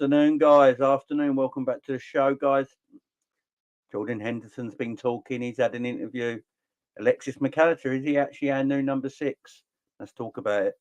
Afternoon, guys. Afternoon. Welcome back to the show, guys. Jordan Henderson's been talking. He's had an interview. Alexis Mac Allister, is he actually our new number 6? Let's talk about it.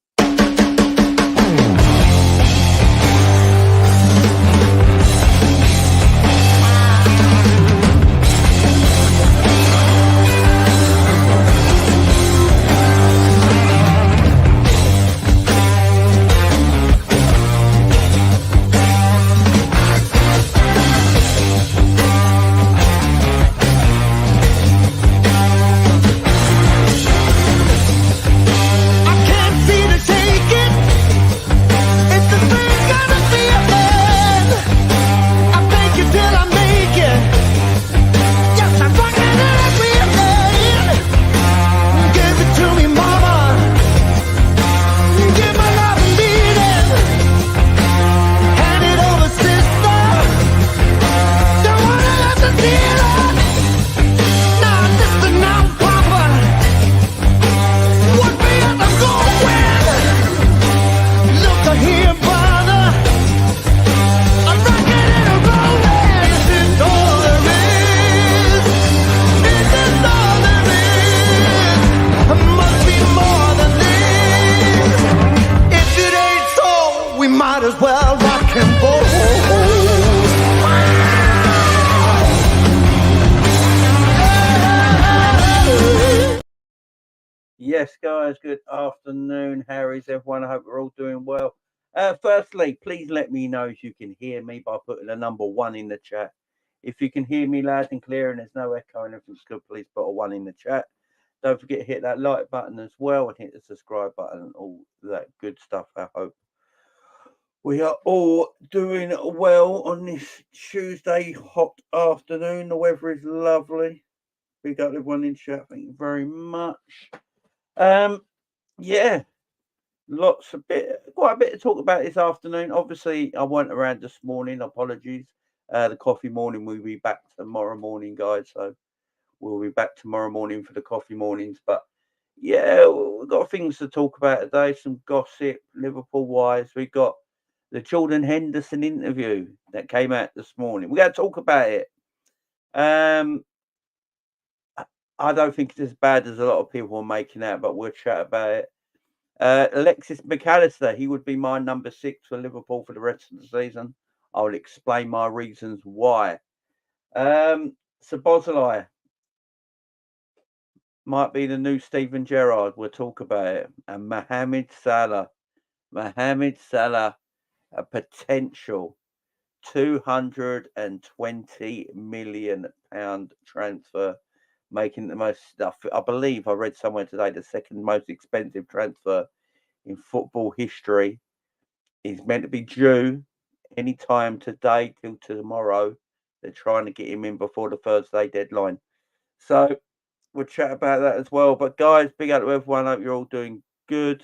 Yes, guys, good afternoon, Harry's, everyone. I hope we're all doing well. Firstly, please let me know if you can hear me by putting a number 1 in the chat. If you can hear me loud and clear and there's no echo and everything's good, please put a 1 in the chat. Don't forget to hit that like button as well and hit the subscribe button and all that good stuff. I hope we are all doing well on this Tuesday hot afternoon. The weather is lovely. Big up everyone in chat. Thank you very much. Yeah, quite a bit to talk about this afternoon. Obviously, I weren't around this morning. Apologies. The coffee morning will be back tomorrow morning, guys. So we'll be back tomorrow morning for the coffee mornings. But yeah, we've got things to talk about today. Some gossip, Liverpool wise. We got the Jordan Henderson interview that came out this morning. We're going to talk about it. I don't think it's as bad as a lot of people are making out, but we'll chat about it. Alexis Mac Allister, he would be my number 6 for Liverpool for the rest of the season. I will explain my reasons why. Szoboszlai might be the new Steven Gerrard. We'll talk about it. And Mohamed Salah, a potential £220 million transfer, making the most stuff. I believe I read somewhere today the second most expensive transfer in football history. He's meant to be due any time today till tomorrow. They're trying to get him in before the Thursday deadline. So we'll chat about that as well. But guys, big up to everyone. I hope you're all doing good.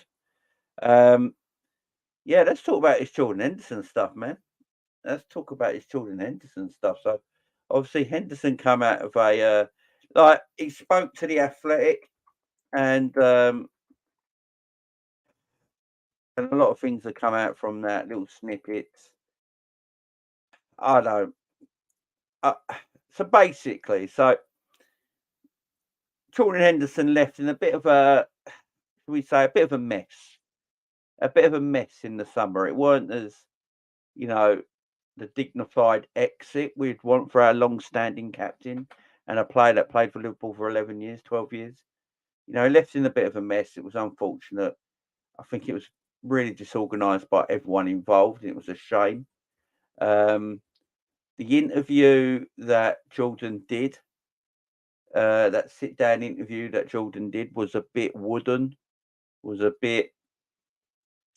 Yeah, let's talk about his Jordan Henderson stuff, man. Let's talk about his Jordan Henderson stuff. So obviously Henderson come out of a he spoke to The Athletic, and a lot of things have come out from that, little snippets. I don't. So basically, Jordan Henderson left in a bit of a mess. A bit of a mess in the summer. It weren't as, the dignified exit we'd want for our long-standing captain and a player that played for Liverpool for 11 years, 12 years. He left in a bit of a mess. It was unfortunate. I think it was really disorganised by everyone involved, and it was a shame. The interview that Jordan did, that sit-down interview that Jordan did, was a bit wooden, was a bit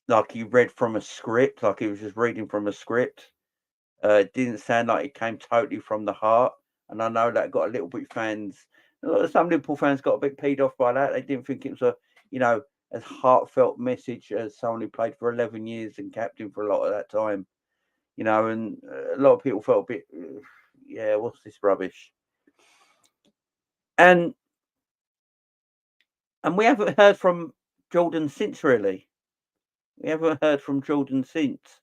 like he read from a script, like he was just reading from a script. It didn't sound like it came totally from the heart. And I know that got a little bit some Liverpool fans got a bit peed off by that. They didn't think it was as heartfelt message as someone who played for 11 years and captain for a lot of that time. And a lot of people felt a bit, what's this rubbish? And we haven't heard from Jordan since, really. We haven't heard from Jordan since.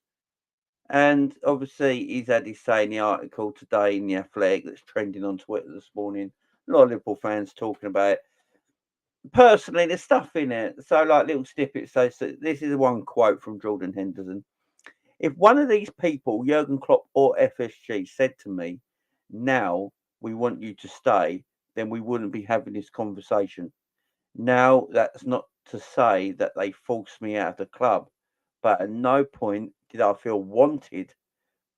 And obviously, he's had his say in the article today in the Athletic that's trending on Twitter this morning. A lot of Liverpool fans talking about it. Personally, there's stuff in it. So, like little snippets. So this is one quote from Jordan Henderson. If one of these people, Jürgen Klopp or FSG, said to me, now we want you to stay, then we wouldn't be having this conversation. Now, that's not to say that they forced me out of the club, but at no point did I feel wanted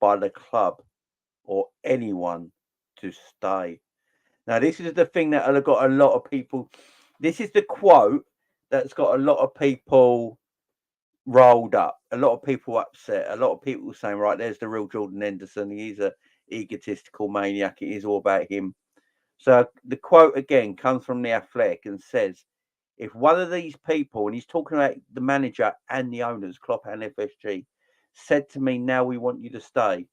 by the club or anyone to stay. Now, this is the thing that have got a lot of people. This is the quote that's got a lot of people rolled up, a lot of people upset, a lot of people saying, right, there's the real Jordan Henderson. He's a egotistical maniac. It is all about him. So the quote again comes from the Athletic and says, if one of these people, and he's talking about the manager and the owners, Klopp and FSG, said to me, now we want you to stay,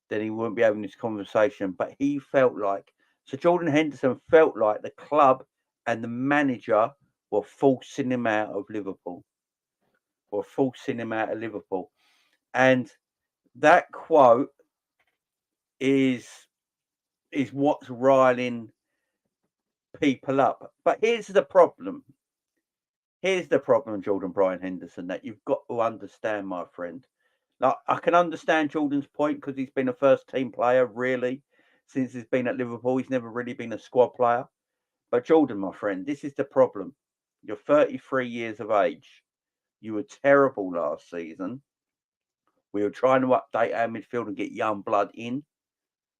then he wouldn't be having this conversation. But he felt like, so Jordan Henderson felt like the club and the manager were forcing him out of Liverpool. And that quote is what's riling people up. But here's the problem. Jordan Brian Henderson, that you've got to understand, my friend. Like, I can understand Jordan's point because he's been a first team player, really, since he's been at Liverpool. He's never really been a squad player. But Jordan, my friend, this is the problem. You're 33 years of age. You were terrible last season. We were trying to update our midfield and get young blood in.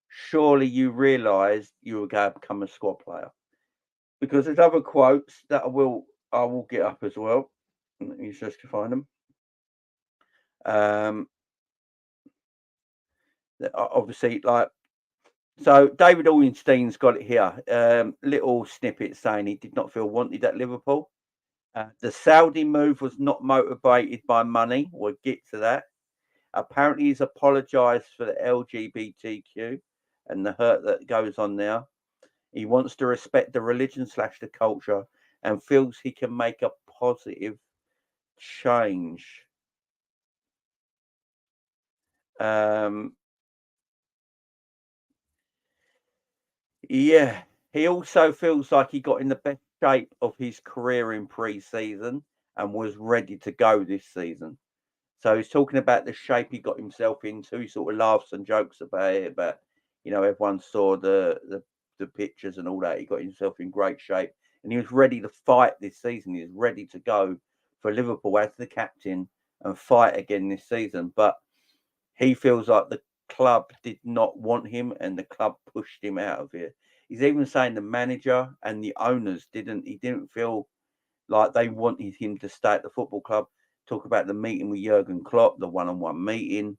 Surely you realised you were going to become a squad player. Because there's other quotes that I will get up as well. Let me just find them. Obviously, like, so David Ornstein's got it here. Little snippet saying he did not feel wanted at Liverpool. The Saudi move was not motivated by money. We'll get to that. Apparently, he's apologised for the LGBTQ and the hurt that goes on now. He wants to respect the religion / the culture and feels he can make a positive change. Yeah, he also feels like he got in the best shape of his career in pre-season and was ready to go this season. So he's talking about the shape he got himself into. He sort of laughs and jokes about it, but everyone saw the pictures and all that. He got himself in great shape, and he was ready to fight this season. He was ready to go for Liverpool as the captain and fight again this season. But he feels like the club did not want him, and the club pushed him out of here. He's even saying the manager and the owners didn't. He didn't feel like they wanted him to stay at the football club. Talk about the meeting with Jürgen Klopp, the one-on-one meeting,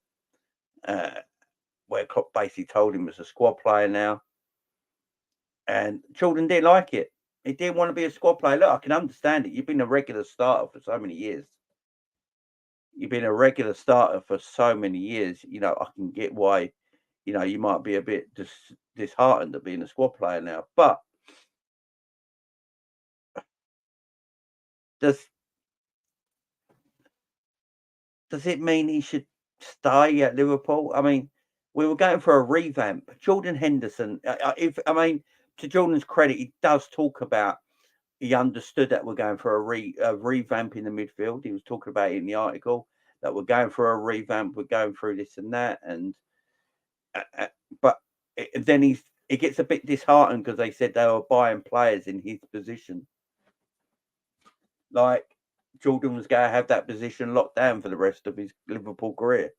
where Klopp basically told him as a squad player now. And Jordan didn't like it. He didn't want to be a squad player. Look, I can understand it. You've been a regular starter for so many years. I can get why, you might be a bit disheartened at being a squad player now. But does it mean he should stay at Liverpool? I mean, we were going for a revamp. Jordan Henderson, to Jordan's credit, he does talk about, he understood that we're going for a revamp in the midfield. He was talking about it in the article that we're going for a revamp. We're going through this and that, and but then he gets a bit disheartened because they said they were buying players in his position. Like, Jordan was going to have that position locked down for the rest of his Liverpool career.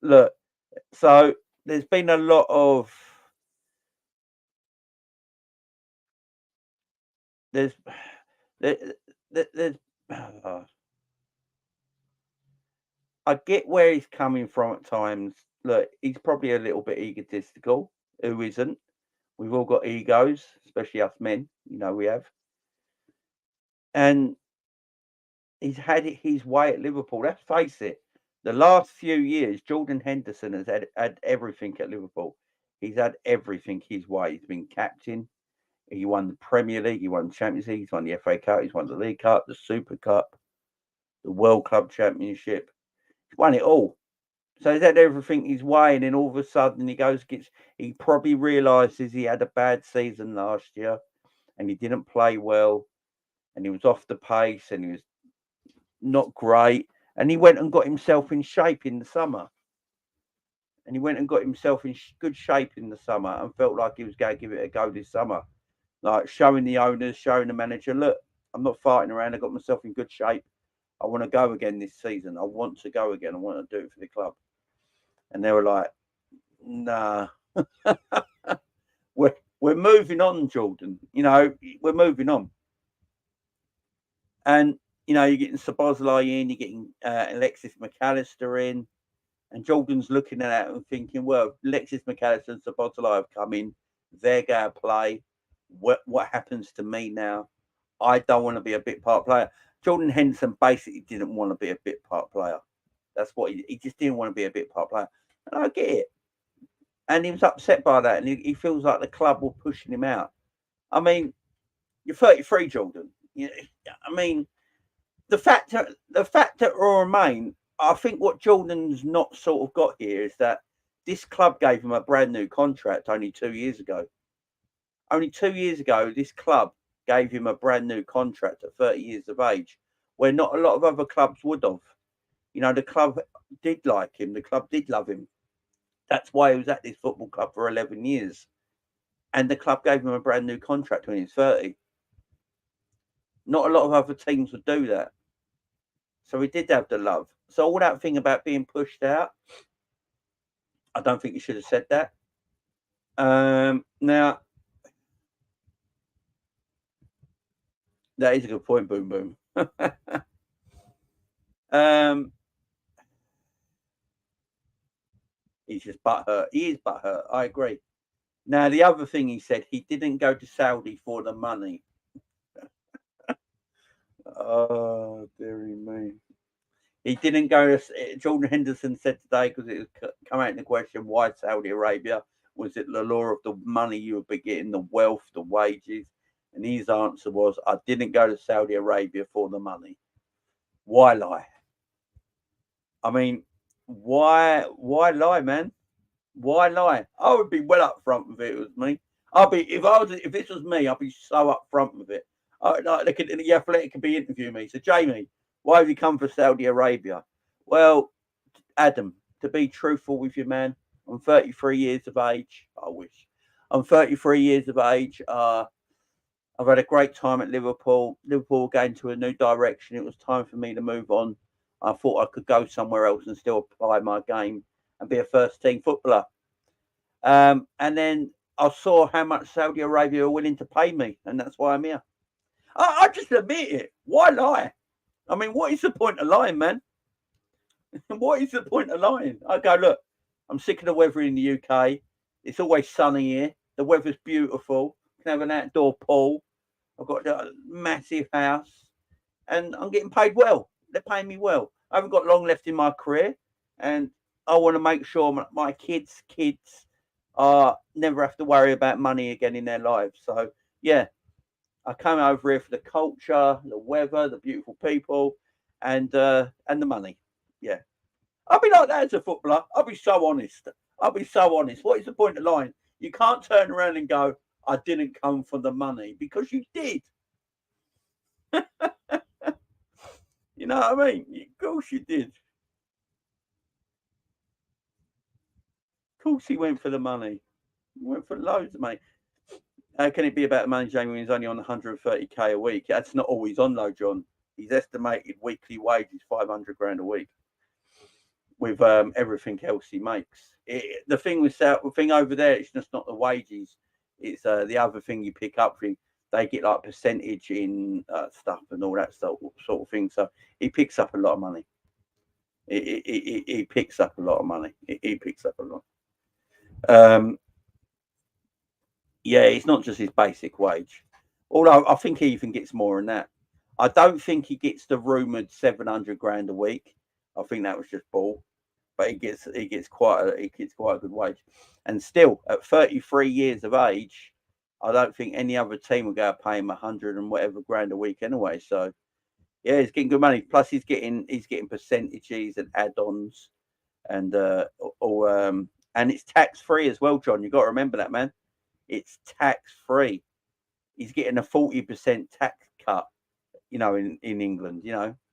Look, so there's been a lot of there's I get where he's coming from at times. Look, he's probably a little bit egotistical. Who isn't? We've all got egos, especially us men. We have. And he's had it his way at Liverpool. Let's face it. The last few years, Jordan Henderson has had everything at Liverpool. He's had everything his way. He's been captain. He won the Premier League. He won the Champions League. He's won the FA Cup. He's won the League Cup, the Super Cup, the World Club Championship. Won it all. So he's had everything his way, and then all of a sudden he probably realises he had a bad season last year, and he didn't play well, and he was off the pace, and he was not great, and he went and got himself in shape in the summer. And he went and got himself in good shape in the summer, and felt like he was going to give it a go this summer, like showing the owners, showing the manager, look, I'm not fighting around. I got myself in good shape. I want to go again this season. I want to go again. I want to do it for the club. And they were like, nah, we're moving on, Jordan. We're moving on. And, you're getting Szoboszlai in, you're getting Alexis Mac Allister in. And Jordan's looking at it and thinking, well, Alexis Mac Allister and Szoboszlai have come in. They're going to play. What happens to me now? I don't want to be a bit part player. Jordan Henderson basically didn't want to be a bit part player. That's what he just didn't want to be a bit part player. And I get it. And he was upset by that. And he feels like the club were pushing him out. I mean, you're 33, Jordan. I mean, the fact that will remain, I think what Jordan's not sort of got here is that this club gave him a brand new contract only 2 years ago. Only 2 years ago, this club gave him a brand new contract at 30 years of age, where not a lot of other clubs would have. The club did like him. The club did love him. That's why he was at this football club for 11 years. And the club gave him a brand new contract when he was 30. Not a lot of other teams would do that. So he did have the love. So all that thing about being pushed out, I don't think you should have said that. Now, that is a good point, Boom Boom. He's just butthurt. He is butthurt. I agree. Now, the other thing he said, he didn't go to Saudi for the money. Oh, dearie me. He didn't go. Jordan Henderson said today, because it was come out in the question, why Saudi Arabia? Was it the law of the money you would be getting, the wealth, the wages? And his answer was, I didn't go to Saudi Arabia for the money. Why lie? I mean, why lie, man? Why lie? I would be well up front with it. It was me. If this was me, I'd be so up front with it. The Athletic could be interviewing me. So, Jamie, why have you come for Saudi Arabia? Well, Adam, to be truthful with you, man, I'm 33 years of age. I wish. I'm 33 years of age. I've had a great time at Liverpool. Liverpool going to a new direction. It was time for me to move on. I thought I could go somewhere else and still apply my game and be a first-team footballer. And then I saw how much Saudi Arabia were willing to pay me, and that's why I'm here. I just admit it. Why lie? I mean, what is the point of lying, man? What is the point of lying? I go, look, I'm sick of the weather in the UK. It's always sunny here. The weather's beautiful. I can have an outdoor pool. I've got a massive house, and I'm getting paid well. They're paying me well. I haven't got long left in my career, and I want to make sure my kids never have to worry about money again in their lives. So, yeah, I came over here for the culture, the weather, the beautiful people, and the money. Yeah, I'll be like that as a footballer. I'll be so honest. What is the point of lying? You can't turn around and go, I didn't come for the money, because you did. You know what I mean? Of course you did. Of course he went for the money. He went for loads of money. How can it be about the money, Jamie, when he's only on 130k a week? That's not all he's on, though, John. His estimated weekly wage is 500 grand a week, with everything else he makes. The thing over there, it's just not the wages. It's the other thing you pick up. They get like percentage in stuff and all that sort of thing. So he picks up a lot of money. He picks up a lot of money. He picks up a lot. Yeah, it's not just his basic wage. Although I think he even gets more than that. I don't think he gets the rumoured 700 grand a week. I think that was just bull. But he gets quite a good wage. And still, at 33 years of age, I don't think any other team will go pay him 100 and whatever grand a week anyway. So, Yeah, he's getting good money. Plus, he's getting percentages and add-ons, and and it's tax free as well, John. You got to remember that, man. It's tax free. He's getting a 40% tax cut. In England,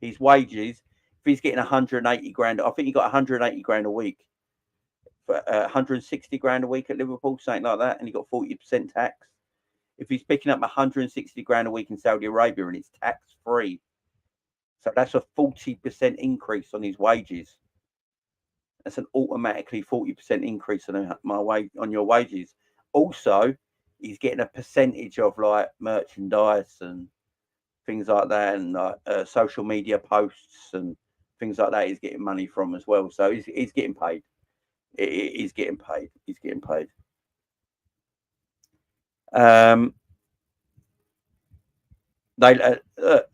his wages. If he's getting 180 grand, I think he got 180 grand a week, for 160 grand a week at Liverpool, something like that, and he got 40% tax. If he's picking up 160 grand a week in Saudi Arabia and it's tax free, so that's a 40% increase on his wages. That's an automatically 40% increase on your wages. Also, he's getting a percentage of like merchandise and things like that, and social media posts and things like that. He's getting money from as well. So he's getting paid. He's getting paid. He's getting paid. And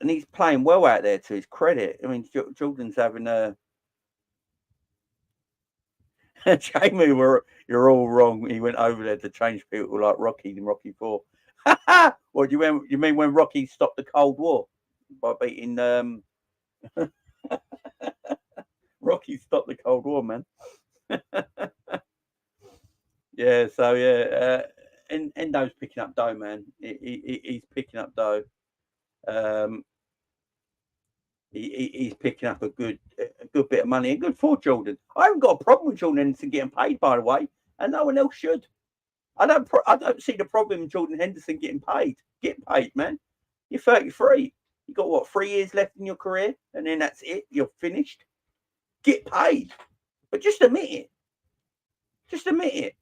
he's playing well out there to his credit. I mean, Jordan's having a. Jamie, you're all wrong. He went over there to change people like Rocky in Rocky 4. What do you mean when Rocky stopped the Cold War by beating Rocky stopped the Cold War, man. Yeah, so yeah, Endo's picking up dough, man. He's picking up dough. He's picking up a good bit of money, and good for Jordan. I haven't got a problem with Jordan Henderson getting paid, by the way, and no one else should. I don't see the problem in Jordan Henderson getting paid. Get paid, man. You're 33. You got what, 3 years left in your career, and then that's it. You're finished. Get paid, but just admit it. Just admit it.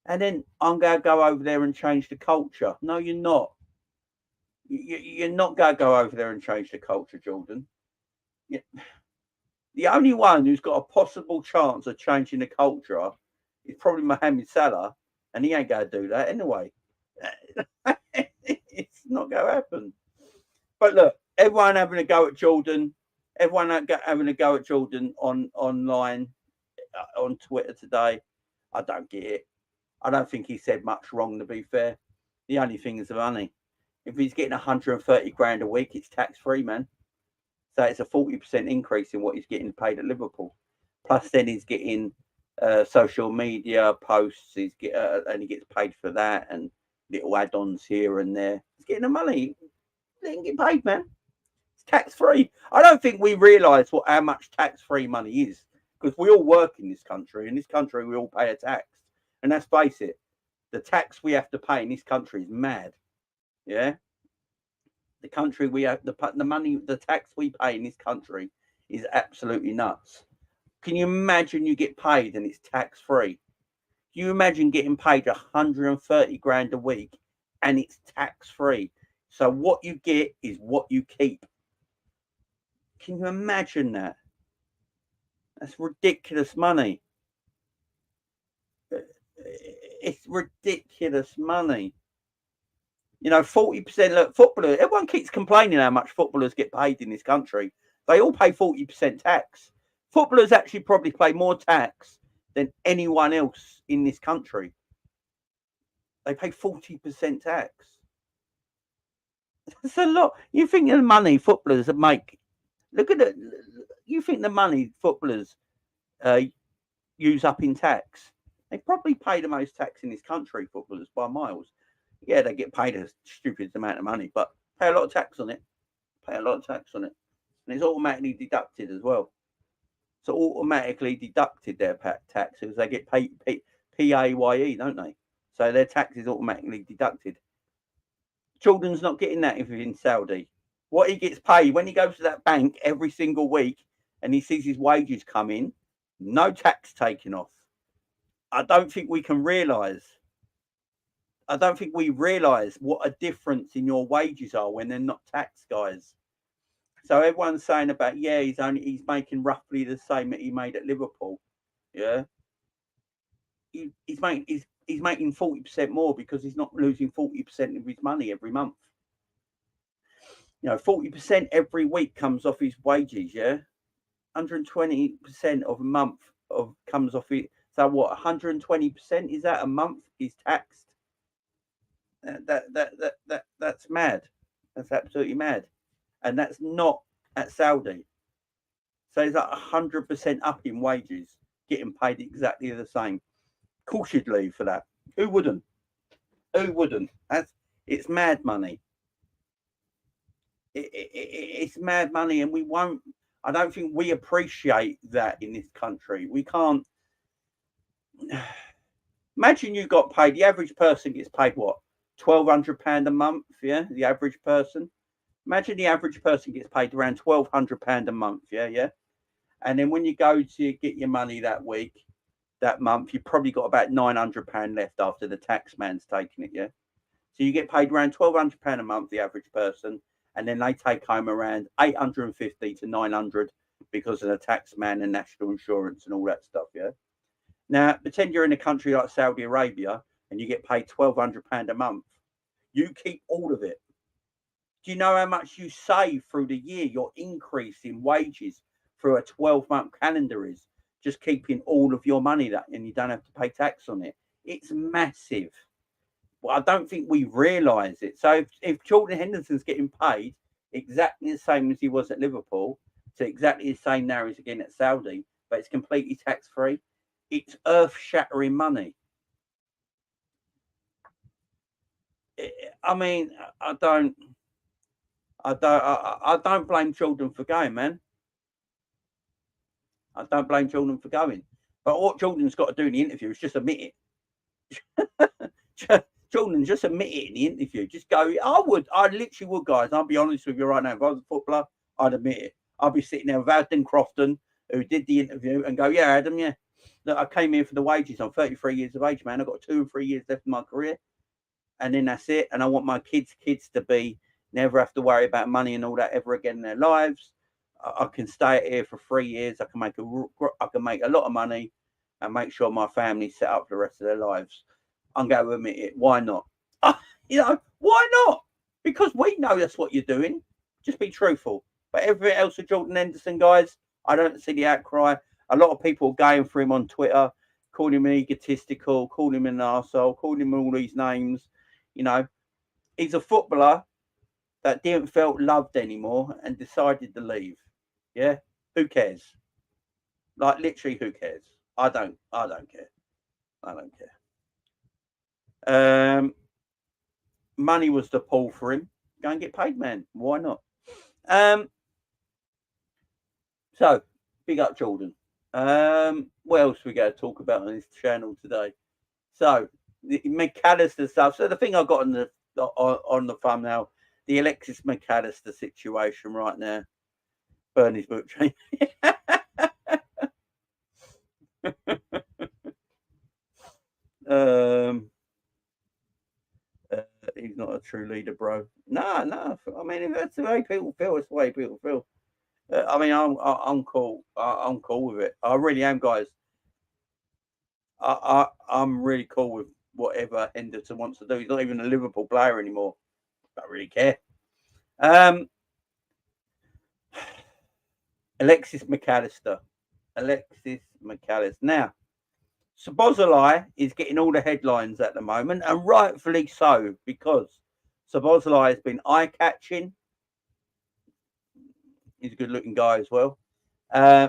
And then I'm gonna go over there and change the culture. No, you're not. You're not gonna go over there and change the culture, Jordan. The only one who's got a possible chance of changing the culture is probably Mohamed Salah, and he ain't gonna do that anyway. It's not gonna happen. But look, everyone having a go at Jordan. Everyone having a go at Jordan online on Twitter today. I don't get it. I don't think he said much wrong, to be fair. The only thing is the money. If he's getting 130 grand a week, it's tax free, man. So it's a 40% increase in what he's getting paid at Liverpool. Plus, then he's getting social media posts. And he gets paid for that, and little add-ons here and there. He's getting the money. He didn't get paid, man. It's tax free. I don't think we realise how much tax free money is, because we all work in this country. In this country, we all pay a tax, and let's face it, the tax we have to pay in this country is mad. Yeah, the country we have the money, the tax we pay in this country is absolutely nuts. Can you imagine you get paid and it's tax free? Can you imagine getting paid 130 grand a week and it's tax free? So what you get is what you keep. Can you imagine that? That's ridiculous money. It's ridiculous money. 40%. Look, footballers, everyone keeps complaining how much footballers get paid in this country. They all pay 40% tax. Footballers actually probably pay more tax than anyone else in this country. They pay 40% tax. That's a lot. You think the money footballers make? Look at it. You think the money footballers use up in tax? They probably pay the most tax in this country, footballers, by miles. Yeah, they get paid a stupid amount of money, but pay a lot of tax on it. And it's automatically deducted as well. So automatically deducted their tax because they get paid PAYE, don't they? So their tax is automatically deducted. Jordan's not getting that if he's in Saudi. What he gets paid when he goes to that bank every single week and he sees his wages come in, no tax taken off. I don't think we realise what a difference in your wages are when they're not taxed, guys. So everyone's saying about, he's making roughly the same that he made at Liverpool. Yeah. He's making 40% more because he's not losing 40% of his money every month. 40% every week comes off his wages, yeah? 120% of a month comes off it. So what, 120% is that a month is taxed? That's mad. That's absolutely mad. and that's not at Saudi. So it's like 100% up in wages, getting paid exactly the same. Of course you'd leave for that. Who wouldn't? Who wouldn't? It's mad money. It's mad money, and we won't. I don't think we appreciate that in this country. We can't. Imagine you got paid. The average person gets paid what? £1,200 a month. Yeah, the average person. Imagine the average person gets paid around £1,200 a month. Yeah. And then when you go to get your money that week, that month, you've probably got about £900 left after the tax man's taking it. Yeah. So you get paid around £1,200 a month, the average person, and then they take home around 850 to 900 because of the tax man and national insurance and all that stuff. Yeah. Now, pretend you're in a country like Saudi Arabia and you get paid £1,200 a month. You keep all of it. Do you know how much you save through the year? Your increase in wages through a 12-month calendar is just keeping all of your money that, and you don't have to pay tax on it. It's massive. Well, I don't think we realise it. So if Jordan Henderson's getting paid exactly the same as he was at Liverpool, to exactly the same now as again at Saudi, but it's completely tax-free, it's earth-shattering money. I mean, I don't blame Jordan for going, man. I don't blame Jordan for going. But what Jordan's got to do in the interview is just admit it. Jordan, just admit it in the interview. Just go, I literally would, guys. I'll be honest with you right now. If I was a footballer, I'd admit it. I'd be sitting there with Adam Crofton, who did the interview, and go, yeah, Adam, yeah. Look, I came here for the wages. I'm 33 years of age, man. I've got 2 or 3 years left in my career. And then that's it. And I want my kids to be never have to worry about money and all that ever again in their lives. I can stay here for 3 years. I can make a lot of money and make sure my family's set up for the rest of their lives. I'm going to admit it. Why not? Why not? Because we know that's what you're doing. Just be truthful. But everything else with Jordan Henderson, guys, I don't see the outcry. A lot of people going for him on Twitter, calling him egotistical, calling him an arsehole, calling him all these names. He's a footballer that didn't feel loved anymore and decided to leave. Yeah? Who cares? Like, literally, who cares? I don't care. I don't care. Money was the pull for him. Go and get paid, man. Why not? So, big up Jordan. What else we got to talk about on this channel today? So, the Mac Allister stuff. So, the thing I got on the thumbnail, the Alexis Mac Allister situation right now. Bernie's book train. He's not a true leader, bro. No. I mean, if that's the way people feel, it's the way people feel. I mean, I'm cool. I'm cool with it. I really am, guys. I'm really cool with whatever Henderson wants to do. He's not even a Liverpool player anymore. Don't really care. Alexis Mac Allister. Now, Szoboszlai is getting all the headlines at the moment, and rightfully so, because Szoboszlai has been eye-catching. He's a good-looking guy as well.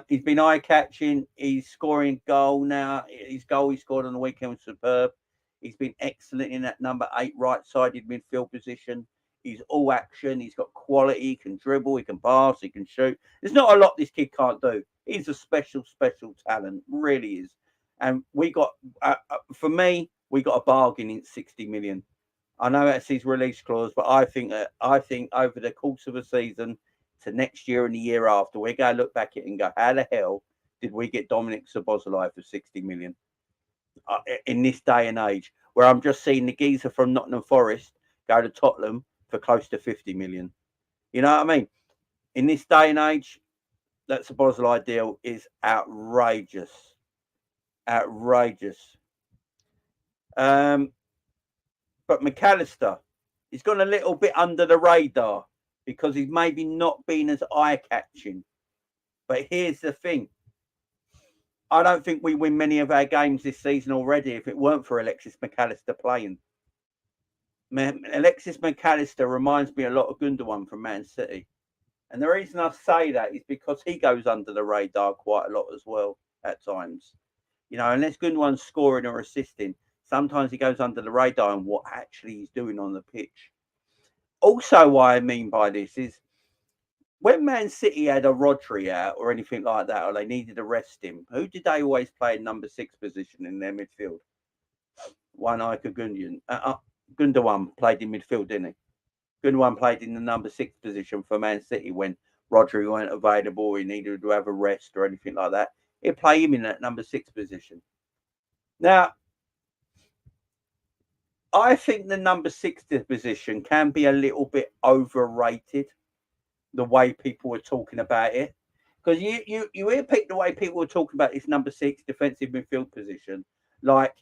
He's been eye-catching. He's scoring goal now. His goal he scored on the weekend was superb. He's been excellent in that number 8 right-sided midfield position. He's all action. He's got quality. He can dribble. He can pass. He can shoot. There's not a lot this kid can't do. He's a special talent. Really is. And we got, for me, we got a bargain in 60 million. I know that's his release clause, but I think over the course of a season to next year and the year after, we're going to look back at it and go, how the hell did we get Dominic Szoboszlai for 60 million? In this day and age, where I'm just seeing the geezer from Nottingham Forest go to Tottenham for close to 50 million. You know what I mean? In this day and age, that Szoboszlai deal is outrageous. But Mac Allister, he's gone a little bit under the radar because he's maybe not been as eye-catching. But here's the thing. I don't think we win many of our games this season already if it weren't for Alexis Mac Allister playing. Alexis Mac Allister reminds me a lot of Gundogan from Man City. And the reason I say that is because he goes under the radar quite a lot as well at times. You know, unless Gundogan's scoring or assisting, sometimes he goes under the radar on what actually he's doing on the pitch. Also, what I mean by this is when Man City had a Rodri out or anything like that, or they needed to rest him, who did they always play in number 6 position in their midfield? One Ika Gundogan. Gundogan played in midfield, didn't he? Gundogan played in the number 6 position for Man City when Rodri weren't available, he needed to have a rest or anything like that. He'd play him in that number 6 position. Now, I think the number 6 position can be a little bit overrated, the way people were talking about it. Because you hear the way people were talking about this number 6 defensive midfield position, like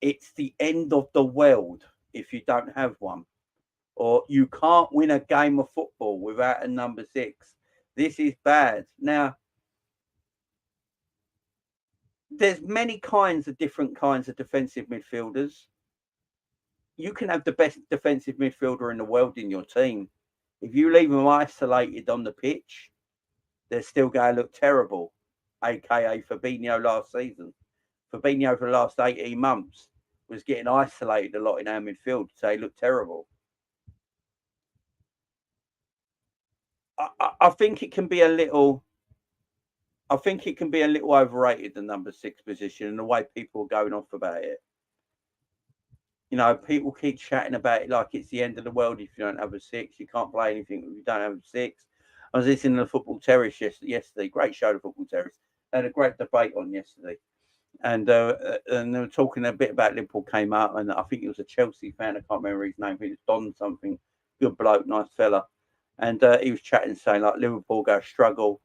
it's the end of the world if you don't have one. Or you can't win a game of football without a number 6. This is bad. Now, there's many different kinds of defensive midfielders. You can have the best defensive midfielder in the world in your team. If you leave them isolated on the pitch, they're still going to look terrible, aka Fabinho last season. Fabinho for the last 18 months was getting isolated a lot in our midfield, so he looked terrible. I think it can be a little. I think it can be a little overrated, the number 6 position, and the way people are going off about it. You know, people keep chatting about it like it's the end of the world if you don't have a 6. You can't play anything if you don't have a 6. I was listening to the Football Terrace yesterday. Great show, the Football Terrace. They had a great debate on yesterday. And they were talking a bit about Liverpool came out, and I think it was a Chelsea fan. I can't remember his name. I think it was Don something. Good bloke, nice fella. And he was chatting, saying like Liverpool go struggle.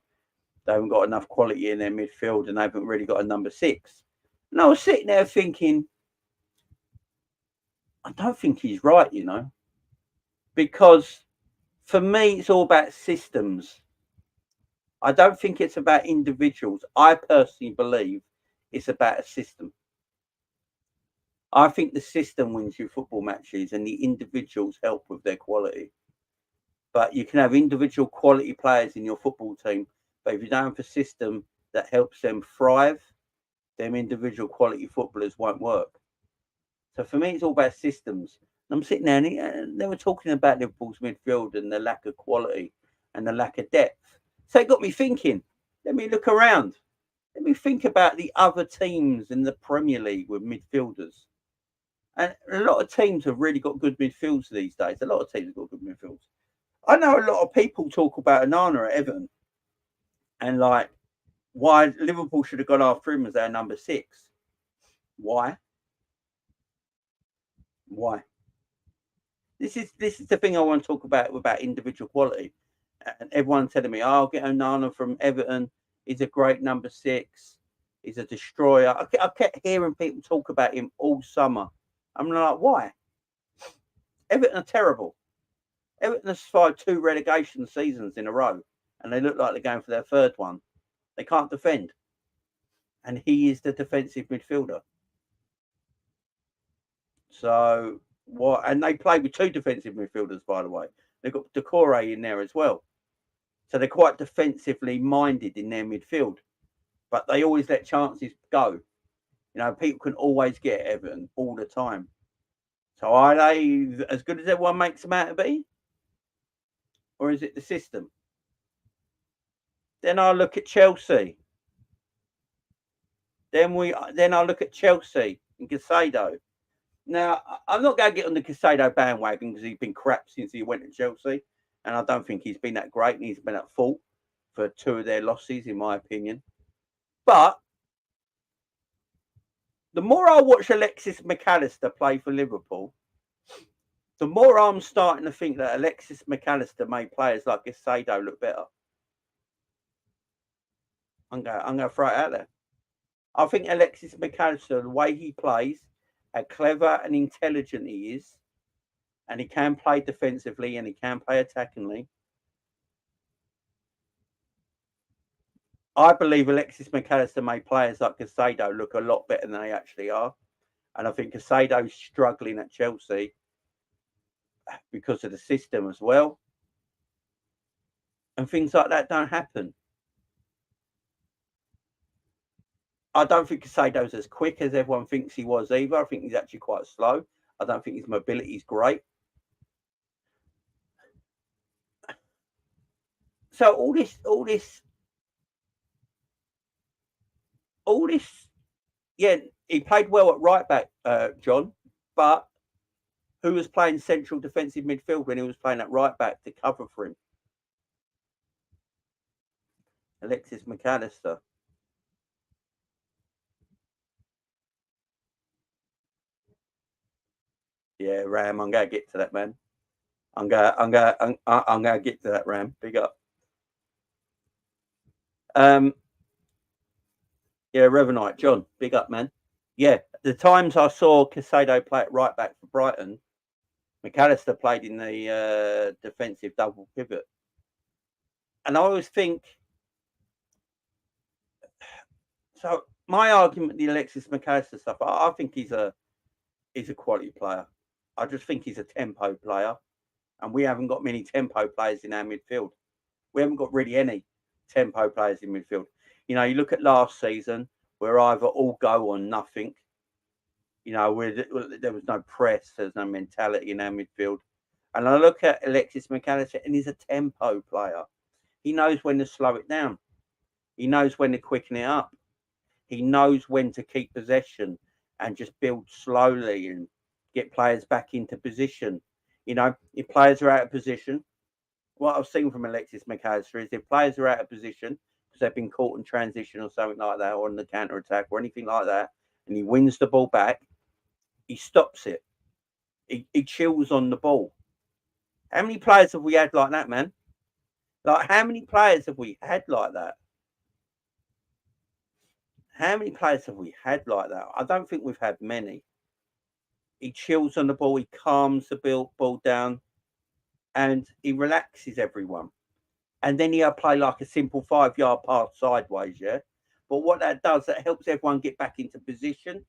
They haven't got enough quality in their midfield, and they haven't really got a number 6. And I was sitting there thinking, I don't think he's right, you know, because for me, it's all about systems. I don't think it's about individuals. I personally believe it's about a system. I think the system wins you football matches and the individuals help with their quality. But you can have individual quality players in your football team, but if you don't have a system that helps them thrive, them individual quality footballers won't work. So for me, it's all about systems. I'm sitting there and they were talking about Liverpool's midfield and the lack of quality and the lack of depth. So it got me thinking, let me look around. Let me think about the other teams in the Premier League with midfielders. And a lot of teams have really got good midfields these days. A lot of teams have got good midfields. I know a lot of people talk about Onana at Everton and like why Liverpool should have gone after him as their number 6. Why? Why? This is the thing I want to talk about individual quality. And everyone's telling me, "Oh, I'll get Onana from Everton. He's a great number 6. He's a destroyer." I kept hearing people talk about him all summer. I'm like, why? Everton are terrible. Everton have survived 2 relegation seasons in a row, and they look like they're going for their 3rd one. They can't defend, and he is the defensive midfielder. So what? And they play with 2 defensive midfielders, by the way. They've got Decore in there as well. So they're quite defensively minded in their midfield, but they always let chances go. You know, people can always get Everton all the time. So are they as good as everyone makes them out to be? Or is it the system? Then I look at Chelsea. Then I look at Chelsea and Casado. Now, I'm not going to get on the Casado bandwagon because he's been crap since he went to Chelsea. And I don't think he's been that great. And he's been at fault for 2 of their losses, in my opinion. But the more I watch Alexis Mac Allister play for Liverpool, the more I'm starting to think that Alexis Mac Allister made players like Casado look better. I'm going to throw it out there. I think Alexis Mac Allister, the way he plays, how clever and intelligent he is, and he can play defensively and he can play attackingly. I believe Alexis Mac Allister made players like Casado look a lot better than they actually are. And I think Casado's struggling at Chelsea because of the system as well. and things like that don't happen. I don't think Casado's as quick as everyone thinks he was either. I think he's actually quite slow. I don't think his mobility is great. So all this, yeah, he played well at right back, John, but who was playing central defensive midfield when he was playing at right back to cover for him? Alexis Mac Allister. Yeah, Ram, I'm gonna get to that, man. I'm gonna get to that, Ram. Big up. Yeah, Revenite, John, big up, man. Yeah, the times I saw Casado play at right back for Brighton, Mac Allister played in the defensive double pivot, and I always think. So my argument, the Alexis Mac Allister stuff, I think he's a quality player. I just think he's a tempo player, and we haven't got many tempo players in our midfield. We haven't got really any tempo players in midfield. You know, you look at last season, we're either all go or nothing. You know, there was no press, there's no mentality in our midfield. And I look at Alexis Mac Allister, and he's a tempo player. He knows when to slow it down. He knows when to quicken it up. He knows when to keep possession and just build slowly and get players back into position. You know, if players are out of position, what I've seen from Alexis Mac Allister is if players are out of position because they've been caught in transition or something like that, or on the counter attack or anything like that, and he wins the ball back, he stops it. He chills on the ball. How many players have we had like that, man? Like, how many players have we had like that? How many players have we had like that? I don't think we've had many. He chills on the ball, he calms the ball down, and he relaxes everyone. And then he'll play like a simple 5-yard pass sideways, yeah? But what that does, that helps everyone get back into position,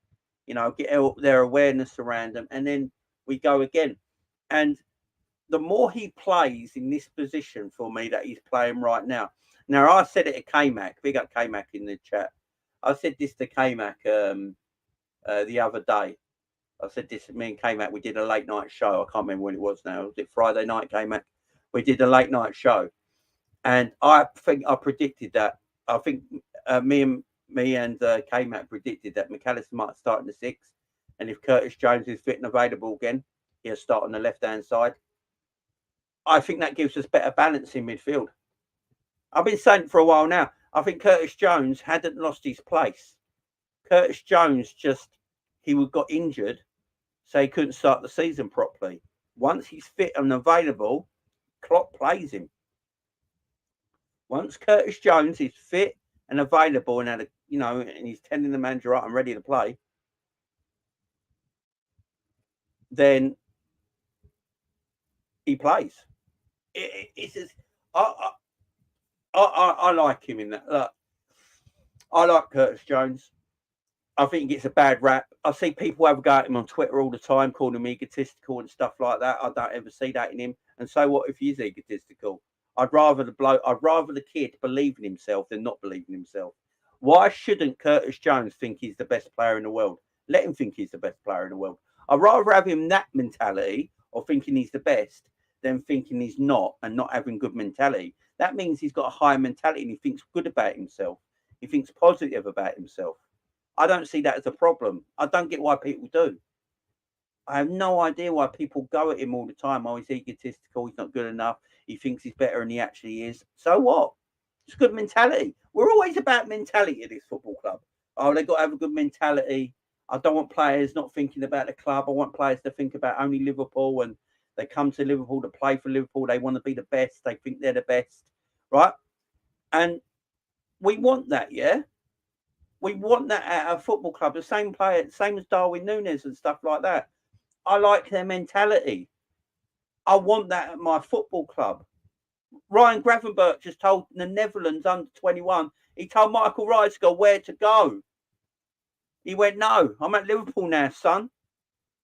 you know, get their awareness around them, and then we go again. And the more he plays in this position for me that he's playing right now. Now, I said it to K-Mac, big up K-Mac in the chat. I said this to K-Mac the other day. I said this, me and K-Mac, we did a late night show. I can't remember when it was now. Was it Friday night, K-Mac? We did a late night show. And I think I predicted that. I think me and K-Mac predicted that Mac Allister might start in the 6th. And if Curtis Jones is fit and available again, he'll start on the left-hand side. I think that gives us better balance in midfield. I've been saying it for a while now. I think Curtis Jones hadn't lost his place. Curtis Jones he got injured, so he couldn't start the season properly. Once he's fit and available, Klopp plays him. Once Curtis Jones is fit and available and and he's telling the manager, right, I'm ready to play, then he plays. I like him in that. Look, I like Curtis Jones. I think he gets a bad rap. I see people have a go at him on Twitter all the time, calling him egotistical and stuff like that. I don't ever see that in him. And so what if he's egotistical? I'd rather the kid believe in himself than not believe in himself. Why shouldn't Curtis Jones think he's the best player in the world? Let him think he's the best player in the world. I'd rather have him that mentality of thinking he's the best than thinking he's not and not having good mentality. That means he's got a high mentality and he thinks good about himself. He thinks positive about himself. I don't see that as a problem. I don't get why people do. I have no idea why people go at him all the time. Oh, he's egotistical. He's not good enough. He thinks he's better than he actually is. So what? It's good mentality. We're always about mentality at this football club. Oh, they've got to have a good mentality. I don't want players not thinking about the club. I want players to think about only Liverpool, and they come to Liverpool to play for Liverpool. They want to be the best. They think they're the best, right? And we want that, yeah? We want that at our football club. The same player, same as Darwin Núñez and stuff like that. I like their mentality. I want that at my football club. Ryan Gravenberch just told the Netherlands under 21, he told Michael Riesger where to go. He went, no, I'm at Liverpool now, son.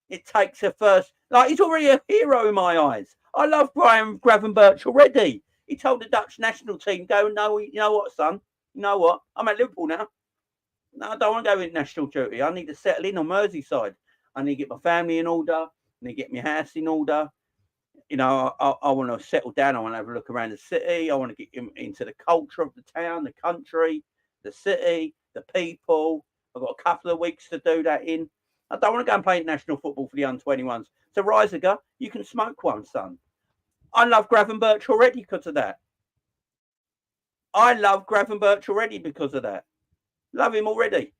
It takes a first. Like, he's already a hero in my eyes. I love Ryan Gravenberch already. He told the Dutch national team, "Go, no, you know what, son? You know what? I'm at Liverpool now. No, I don't want to go in national duty. I need to settle in on Merseyside. I need to get my family in order. I need to get my house in order. You know, I want to settle down. I want to have a look around the city. I want to get into the culture of the town, the country, the city, the people. I've got a couple of weeks to do that in. I don't want to go and play international football for the under-21s. So, Reisiger, you can smoke one, son. I love Gravenberch already because of that. I love Gravenberch already because of that. Love him already.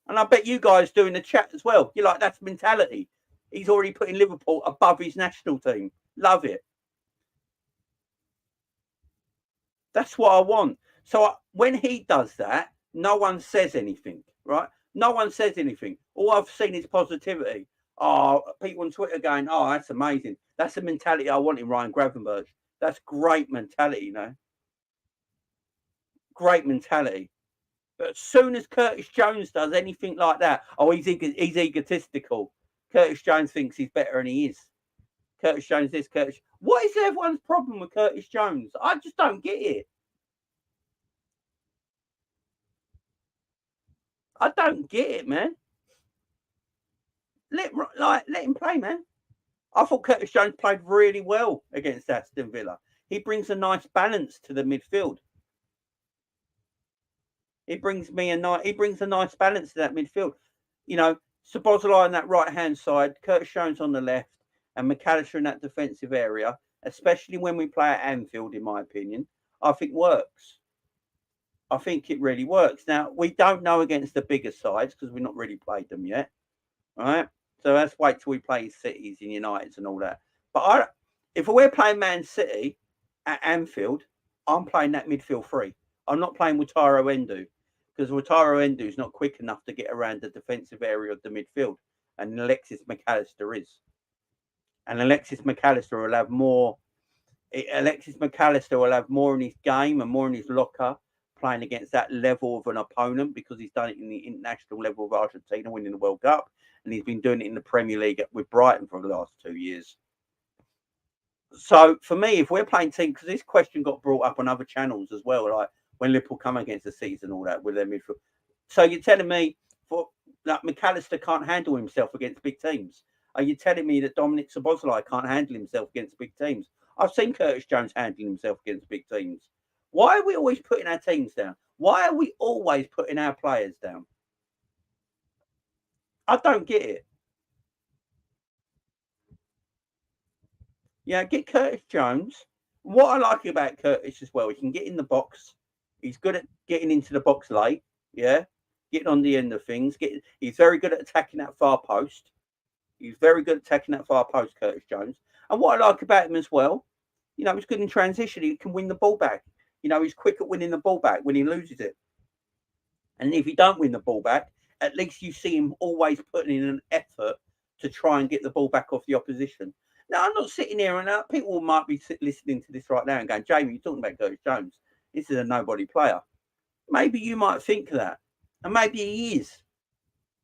And I bet you guys do in the chat as well. You're like, that's mentality. He's already putting Liverpool above his national team. Love it. That's what I want. So when he does that, no one says anything, right? No one says anything. All I've seen is positivity. Oh, people on Twitter going, oh, that's amazing. That's the mentality I want in Ryan Gravenberch. That's great mentality, you know. Great mentality. But as soon as Curtis Jones does anything like that, oh, he's egotistical. Curtis Jones thinks he's better than he is. Curtis Jones this, Curtis. What is everyone's problem with Curtis Jones? I just don't get it. I don't get it, man. Let him play, man. I thought Curtis Jones played really well against Aston Villa. He brings a nice balance to the midfield. He brings a nice balance to that midfield. You know, Szoboszlai on that right-hand side, Curtis Jones on the left, and Mac Allister in that defensive area, especially when we play at Anfield, in my opinion, I think works. I think it really works. Now, we don't know against the bigger sides because we've not really played them yet. All right? So let's wait till we play Cities and Uniteds and all that. But if we're playing Man City at Anfield, I'm playing that midfield three. I'm not playing Wataru Endō because Wataru Endō is not quick enough to get around the defensive area of the midfield. And Alexis Mac Allister is. And Alexis Mac Allister will have more. Alexis Mac Allister will have more in his game and more in his locker playing against that level of an opponent because he's done it in the international level of Argentina, winning the World Cup, and he's been doing it in the Premier League with Brighton for the last 2 years. So for me, if we're playing team, because this question got brought up on other channels as well, like when Liverpool come against the season, all that with their midfield. So you're telling me that Mac Allister can't handle himself against big teams? Are you telling me that Dominic Szoboszlai can't handle himself against big teams? I've seen Curtis Jones handling himself against big teams. Why are we always putting our teams down? Why are we always putting our players down? I don't get it. Yeah, get Curtis Jones. What I like about Curtis as well, he can get in the box. He's good at getting into the box late. Yeah, getting on the end of things. He's very good at attacking that far post. He's very good at attacking that far post, Curtis Jones. And what I like about him as well, you know, he's good in transition. He can win the ball back. You know, he's quick at winning the ball back when he loses it. And if you don't win the ball back, at least you see him always putting in an effort to try and get the ball back off the opposition. Now, I'm not sitting here and people might be listening to this right now and going, Jamie, you're talking about Curtis Jones. This is a nobody player. Maybe you might think that. And maybe he is.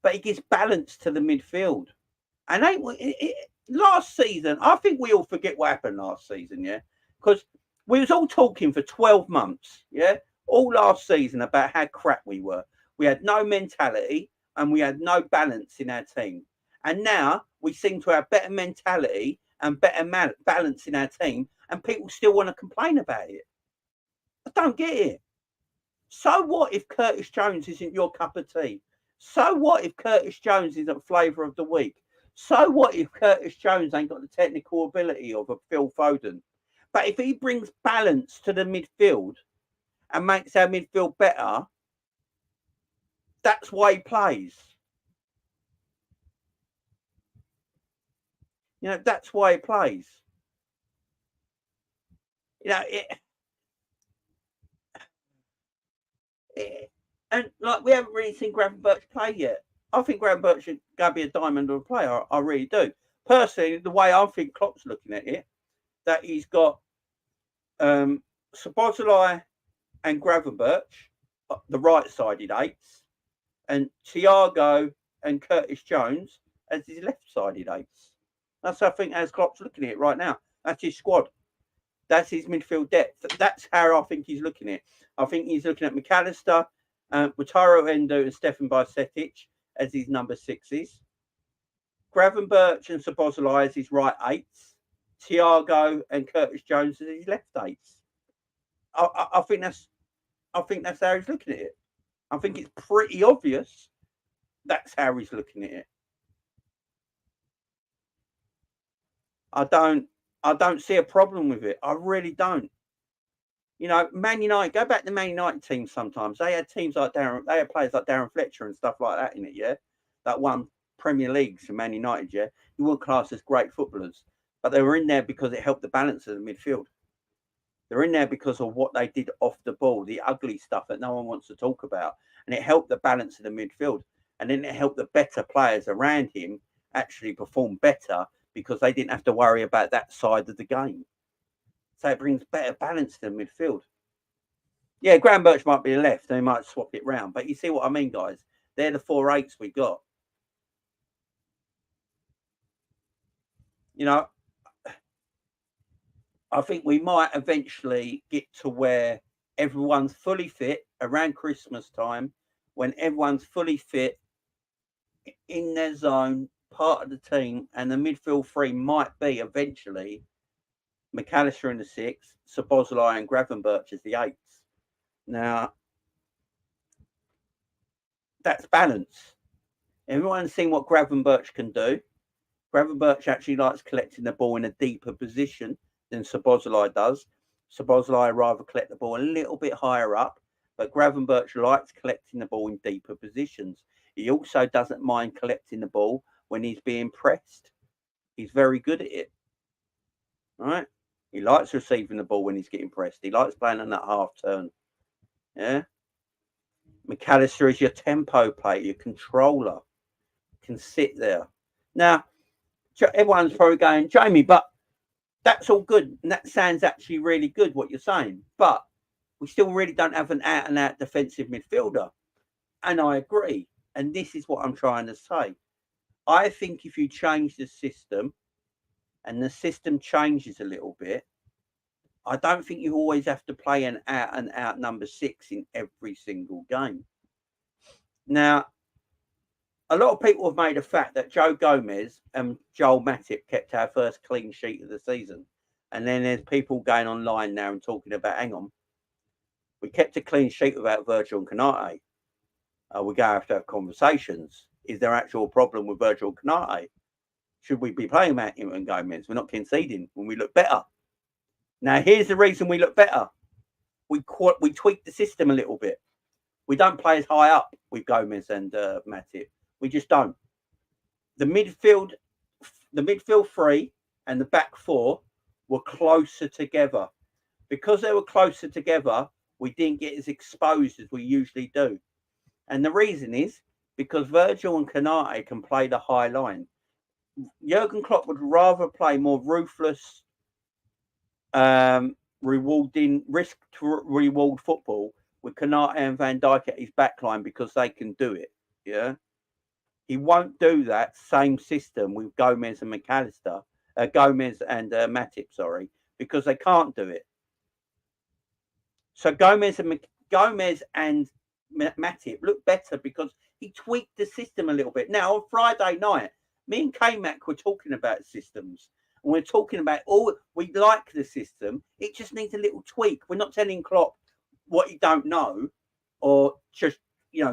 But he gives balance to the midfield. And last season, I think we all forget what happened last season, yeah? Because we was all talking for 12 months, yeah? All last season about how crap we were. We had no mentality and we had no balance in our team. And now we seem to have better mentality and better balance in our team, and people still want to complain about it. I don't get it. So what if Curtis Jones isn't your cup of tea? So what if Curtis Jones isn't flavour of the week? So what if Curtis Jones ain't got the technical ability of a Phil Foden? But if he brings balance to the midfield and makes our midfield better, that's why he plays. You know, that's why he plays. You know, and like we haven't really seen Gravenberch play yet. I think Gravenberch should go be a diamond of a player. I really do. Personally, the way I think Klopp's looking at it, that he's got Szoboszlai and Gravenberch, the right-sided eights, and Thiago and Curtis Jones as his left-sided eights. That's I think as Klopp's looking at it right now. That's his squad. That's his midfield depth. That's how I think he's looking at it. I think he's looking at Mac Allister, Wataru Endō and Stefan Bajcetic as his number 6s. Gravenberch and Szoboszlai as his right 8s. Thiago and Curtis Jones as his left 8s. I think that's how he's looking at it. I think it's pretty obvious that's how he's looking at it. I don't see a problem with it. I really don't. You know, Man United, go back to Man United teams sometimes. They had teams like they had players like Darren Fletcher and stuff like that in it, yeah? That won Premier Leagues for Man United, yeah? You weren't classed as great footballers, but they were in there because it helped the balance of the midfield. They're in there because of what they did off the ball, the ugly stuff that no one wants to talk about. And it helped the balance of the midfield. And then it helped the better players around him actually perform better because they didn't have to worry about that side of the game. So it brings better balance to the midfield. Yeah, Gravenberch might be left. They might swap it round. But you see what I mean, guys? They're the 4 8s we got. You know, I think we might eventually get to where everyone's fully fit around Christmas time, when everyone's fully fit in their zone, part of the team, and the midfield 3 might be eventually Mac Allister in the 6, Szoboszlai and Gravenberch as the 8s. Now, that's balance. Everyone's seen what Gravenberch can do. Gravenberch actually likes collecting the ball in a deeper position than Szoboszlai does. Szoboszlai rather collect the ball a little bit higher up, but Gravenberch likes collecting the ball in deeper positions. He also doesn't mind collecting the ball when he's being pressed. He's very good at it. All right? He likes receiving the ball when he's getting pressed. He likes playing on that half turn. Yeah? Mac Allister is your tempo player, your controller. Can sit there. Now, everyone's probably going, Jamie, but that's all good. And that sounds actually really good, what you're saying. But we still really don't have an out-and-out defensive midfielder. And I agree. And this is what I'm trying to say. I think if you change the system and the system changes a little bit, I don't think you always have to play an out-and-out number 6 in every single game. Now, a lot of people have made a fact that Joe Gomez and Joel Matip kept our first clean sheet of the season. And then there's people going online now and talking about, hang on, we kept a clean sheet without Virgil and Konate. We're going to have conversations. Is there actual problem with Virgil and Konate? Should we be playing Matip and Gomez? We're not conceding when we look better. Now, here's the reason we look better. We tweaked the system a little bit. We don't play as high up with Gomez and Matip. We just don't. The midfield 3 and the back 4 were closer together. Because they were closer together, we didn't get as exposed as we usually do. And the reason is because Virgil and Konate can play the high line. Jürgen Klopp would rather play more ruthless, rewarding, risk to reward football with Konate and Van Dijk at his backline because they can do it. Yeah. He won't do that same system with Gomez and Mac Allister, Gomez and Matip, because they can't do it. So Gomez and Matip look better because he tweaked the system a little bit. Now, on Friday night, me and K-Mac were talking about systems. And we're talking about, we like the system. It just needs a little tweak. We're not telling Klopp what he don't know or just,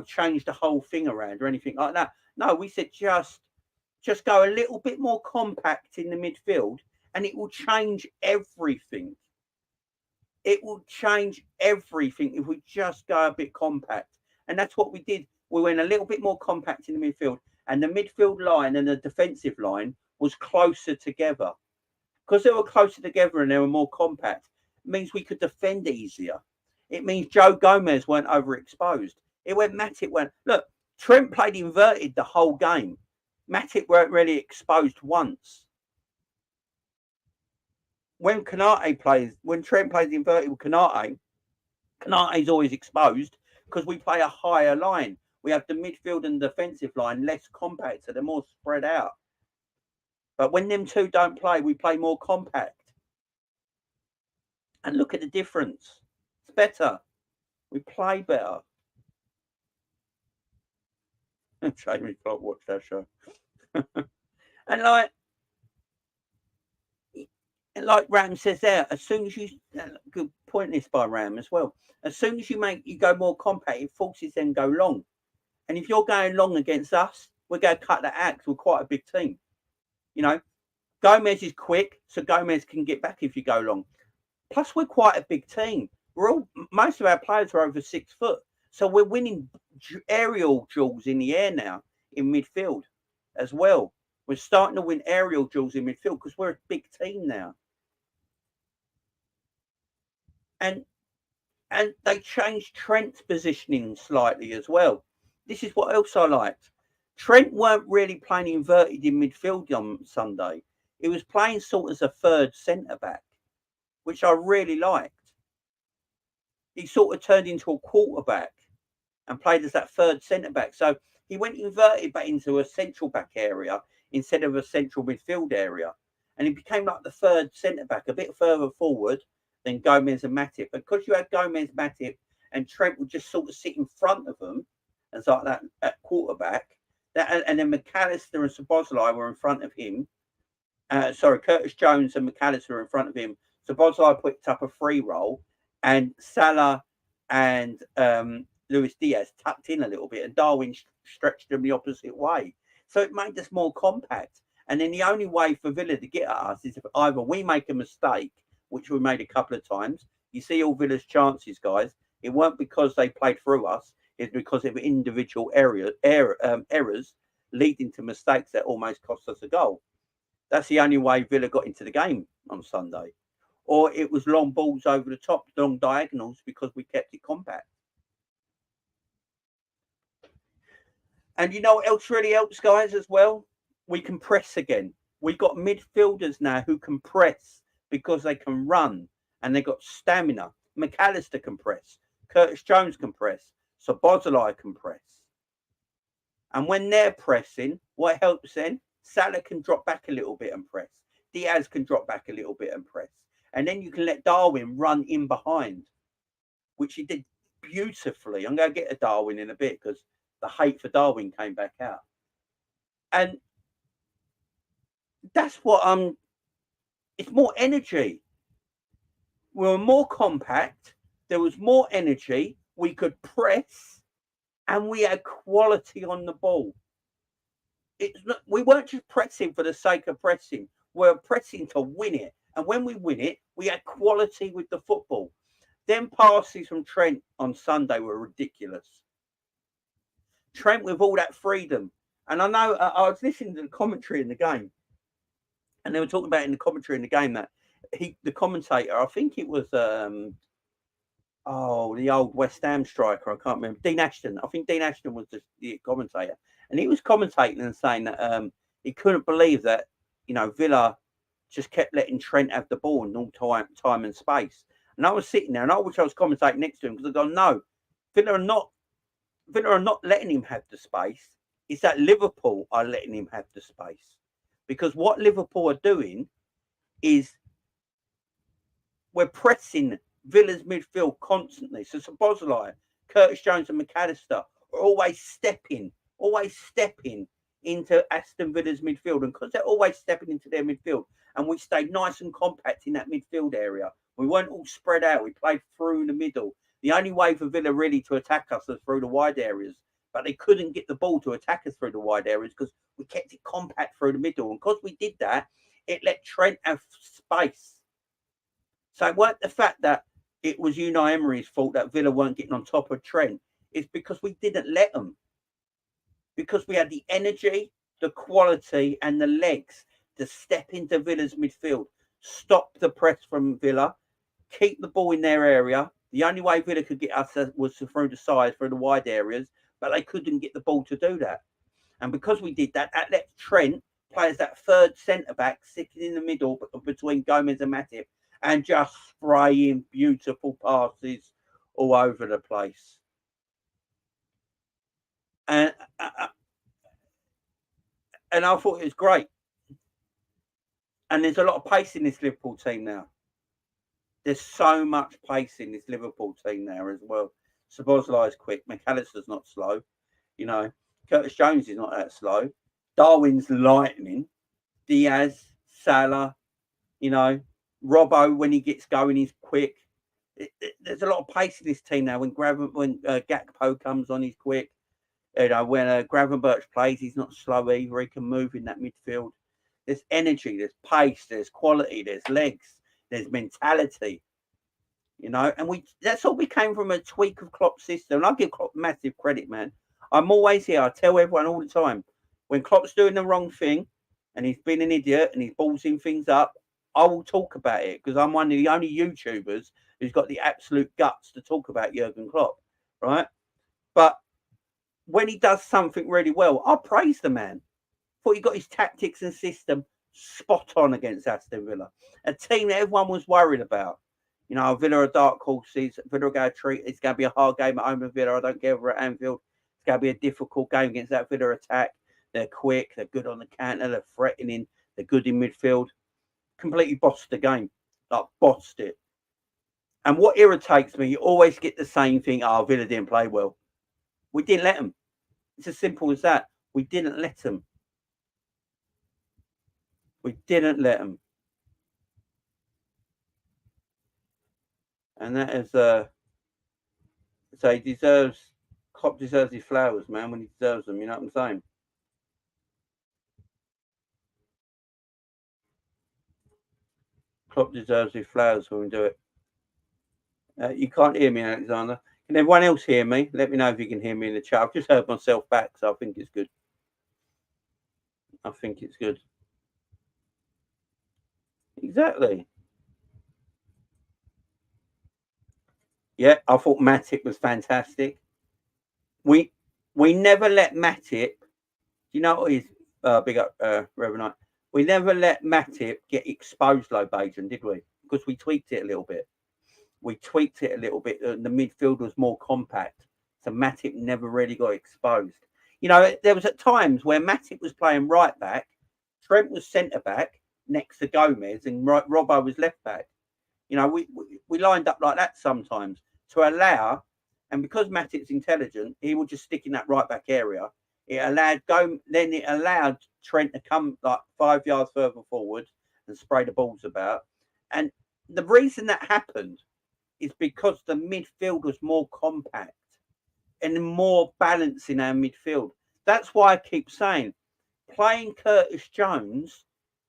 change the whole thing around or anything like that. No, we said just go a little bit more compact in the midfield and it will change everything. It will change everything if we just go a bit compact. And that's what we did. We went a little bit more compact in the midfield and the midfield line and the defensive line was closer together. Because they were closer together and they were more compact, it means we could defend easier. It means Joe Gomez weren't overexposed. Look, Trent played inverted the whole game. Matip weren't really exposed once. When Trent plays inverted with Konate is always exposed because we play a higher line. We have the midfield and defensive line less compact, so they're more spread out. But when them two don't play, we play more compact. And look at the difference. It's better. We play better. Jamie Clark watched that show. And like Ram says there, as soon as you good point this by Ram as well. As soon as you go more compact, it forces them go long. And if you're going long against us, we're going to cut that out. We're quite a big team. You know, Gomez is quick, so Gomez can get back if you go long. Plus, we're quite a big team. Most of our players are over 6 foot, so we're winning aerial duels in the air now in midfield as well. We're starting to win aerial duels in midfield because we're a big team now. And they changed Trent's positioning slightly as well. This is what else I liked. Trent weren't really playing inverted in midfield on Sunday. He was playing sort of as a third centre back, which I really liked. He sort of turned into a quarterback and played as that third centre back. So he went inverted back into a central back area instead of a central midfield area. And he became like the third centre back, a bit further forward than Gomez and Matip. Because you had Gomez, Matip, and Trent would just sort of sit in front of them as like that at quarterback. And then Mac Allister and Szoboszlai were in front of him. Curtis Jones and Mac Allister were in front of him. Szoboszlai picked up a free roll, and Salah and Luis Diaz tucked in a little bit, and Darwin stretched them the opposite way. So it made us more compact. And then the only way for Villa to get at us is if either we make a mistake, which we made a couple of times. You see all Villa's chances, guys. It weren't because they played through us. It's because of individual errors leading to mistakes that almost cost us a goal. That's the only way Villa got into the game on Sunday. Or it was long balls over the top, long diagonals, because we kept it compact. And you know what else really helps, guys, as well? We can press again. We've got midfielders now who can press because they can run and they've got stamina. Mac Allister can press. Curtis Jones can press. Szoboszlai can press. And when they're pressing, what helps then? Salah can drop back a little bit and press. Diaz can drop back a little bit and press. And then you can let Darwin run in behind, which he did beautifully. I'm going to get to Darwin in a bit because the hate for Darwin came back out. And that's what it's more energy. We were more compact. There was more energy. We could press, and we had quality on the ball. We weren't just pressing for the sake of pressing. We were pressing to win it. And when we win it, we had quality with the football. Them passes from Trent on Sunday were ridiculous. Trent with all that freedom. And I know I was listening to the commentary in the game, and they were talking about in the commentary in the game that the commentator, I think it was the old West Ham striker, I can't remember, Dean Ashton. I think Dean Ashton was the commentator, and he was commentating and saying that he couldn't believe that Villa just kept letting Trent have the ball in all time and space. And I was sitting there, and I wish I was commentating next to him because I go, no, Villa are not letting him have the space. It's that Liverpool are letting him have the space. Because what Liverpool are doing is we're pressing Villa's midfield constantly. So Szoboszlai, Curtis Jones and Mac Allister are always stepping into Aston Villa's midfield. And because they're always stepping into their midfield, and we stayed nice and compact in that midfield area, we weren't all spread out. We played through the middle. The only way for Villa really to attack us was through the wide areas. But they couldn't get the ball to attack us through the wide areas because we kept it compact through the middle. And because we did that, it let Trent have space. So it weren't the fact that it was Unai Emery's fault that Villa weren't getting on top of Trent. It's because we didn't let them. Because we had the energy, the quality, and the legs to step into Villa's midfield, stop the press from Villa, keep the ball in their area. The only way Villa could get us was through the sides, through the wide areas, but they couldn't get the ball to do that. And because we did that, that let Trent play as that third centre-back sitting in the middle between Gomez and Matip and just spraying beautiful passes all over the place. And I thought it was great. And there's a lot of pace in this Liverpool team now. There's so much pace in this Liverpool team now as well. Szoboszlai's quick. Mac Allister's not slow. You know, Curtis Jones is not that slow. Darwin's lightning. Diaz, Salah, you know, Robbo, when he gets going, he's quick. There's a lot of pace in this team now. When Gakpo comes on, he's quick. You know, when Gravenberch plays, he's not slow either. He can move in that midfield. There's energy, there's pace, there's quality, there's legs, there's mentality. You know, and that's all we came from a tweak of Klopp's system. And I give Klopp massive credit, man. I'm always here. I tell everyone all the time, when Klopp's doing the wrong thing and he's been an idiot and he's ballsing things up, I will talk about it because I'm one of the only YouTubers who's got the absolute guts to talk about Jürgen Klopp, right? But when he does something really well, I praise the man. Thought he got his tactics and system spot on against Aston Villa, a team that everyone was worried about. You know, Villa are dark horses. Villa are going to treat. It's going to be a hard game at home with Villa. I don't care if we're at Anfield. It's going to be a difficult game against that Villa attack. They're quick. They're good on the counter. They're threatening. They're good in midfield. Completely bossed the game. Like, bossed it. And what irritates me, you always get the same thing. Oh, Villa didn't play well. We didn't let them. It's as simple as that. We didn't let them. We didn't let them. And that is, so Klopp deserves his flowers, man, when he deserves them. You know what I'm saying? Klopp deserves his flowers when we do it. You can't hear me, Alexander. Can everyone else hear me? Let me know if you can hear me in the chat. I've just heard myself back, so I think it's good. I think it's good. Exactly. Yeah, I thought Matip was fantastic. We never let Matip. You know what he's big up, Reverend? We never let Matip get exposed low Bajan, did we? Because we tweaked it a little bit. The midfield was more compact, so Matip never really got exposed. You know, there was at times where Matip was playing right back, Trent was centre back next to Gomez, and Robbo was left back. You know, we lined up like that sometimes to allow, and because Matip's intelligent, he will just stick in that right back area. It allowed Trent to come like 5 yards further forward and spray the balls about. And the reason that happened is because the midfield was more compact and more balance in our midfield. That's why I keep saying playing Curtis Jones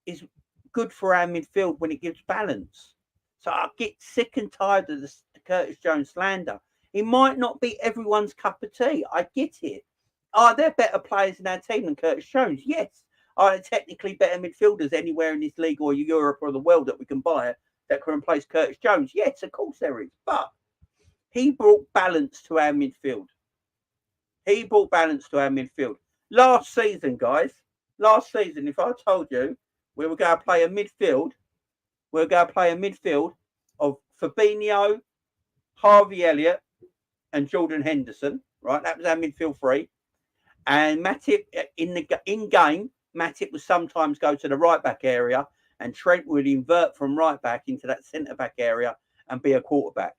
is good for our midfield when it gives balance. So I get sick and tired of the Curtis Jones slander. He might not be everyone's cup of tea. I get it. Are there better players in our team than Curtis Jones? Yes. Are there technically better midfielders anywhere in this league or Europe or the world that we can buy that can replace Curtis Jones? Yes, of course there is. But he brought balance to our midfield. Last season, guys, if I told you we were going to play a midfield, of Fabinho, Harvey Elliott, and Jordan Henderson, right? That was our midfield three. And Matip, in game, Matip would sometimes go to the right back area and Trent would invert from right back into that centre back area and be a quarterback.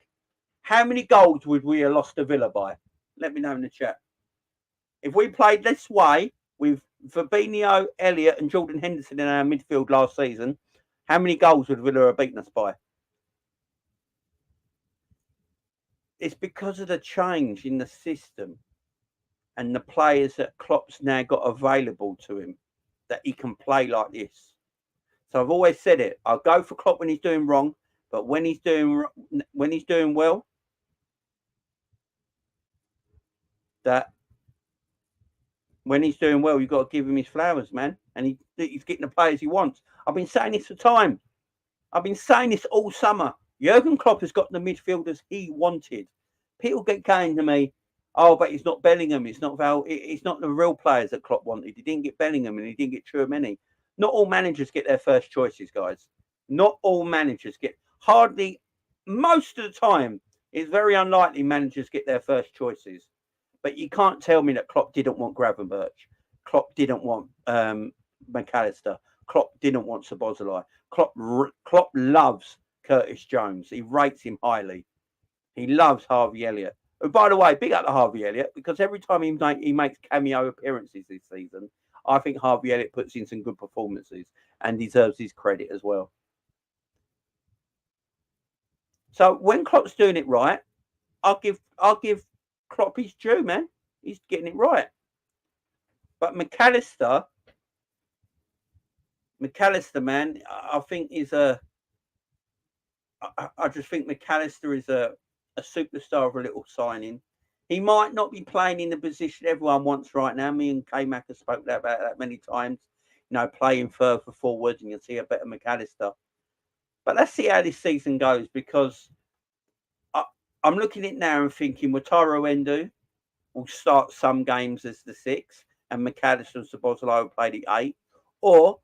How many goals would we have lost to Villa by? Let me know in the chat. If we played this way with Fabinho, Elliott and Jordan Henderson in our midfield last season, how many goals would Villa have beaten us by? It's because of the change in the system and the players that Klopp's now got available to him that he can play like this. So I've always said it. I'll go for Klopp when he's doing wrong, but when he's doing well, you've got to give him his flowers, man. And he's getting the players he wants. I've been saying this for time. I've been saying this all summer. Jürgen Klopp has got the midfielders he wanted. People get going to me, oh, but it's not Bellingham. It's not the real players that Klopp wanted. He didn't get Bellingham and he didn't get Tchouaméni. Not all managers get their first choices, guys. Not all managers get. Most of the time, it's very unlikely managers get their first choices. But you can't tell me that Klopp didn't want Gravenberch. Klopp didn't want Mac Allister. Klopp didn't want Szoboszlai. Klopp loves Curtis Jones. He rates him highly. He loves Harvey Elliott. Oh, by the way, big up to Harvey Elliott, because every time he makes cameo appearances this season, I think Harvey Elliott puts in some good performances and deserves his credit as well. So when Klopp's doing it right, I'll give Klopp his due, man. He's getting it right. But Mac Allister, man, I think is a. I just think Mac Allister is a superstar of a little signing. He might not be playing in the position everyone wants right now. Me and K-Mac have spoken about that many times. You know, playing further forward, and you'll see a better Mac Allister. But let's see how this season goes, because I'm looking at it now and thinking Wataru Endō will start some games as the 6, and Mac Allister and Szoboszlai will play the 8. Or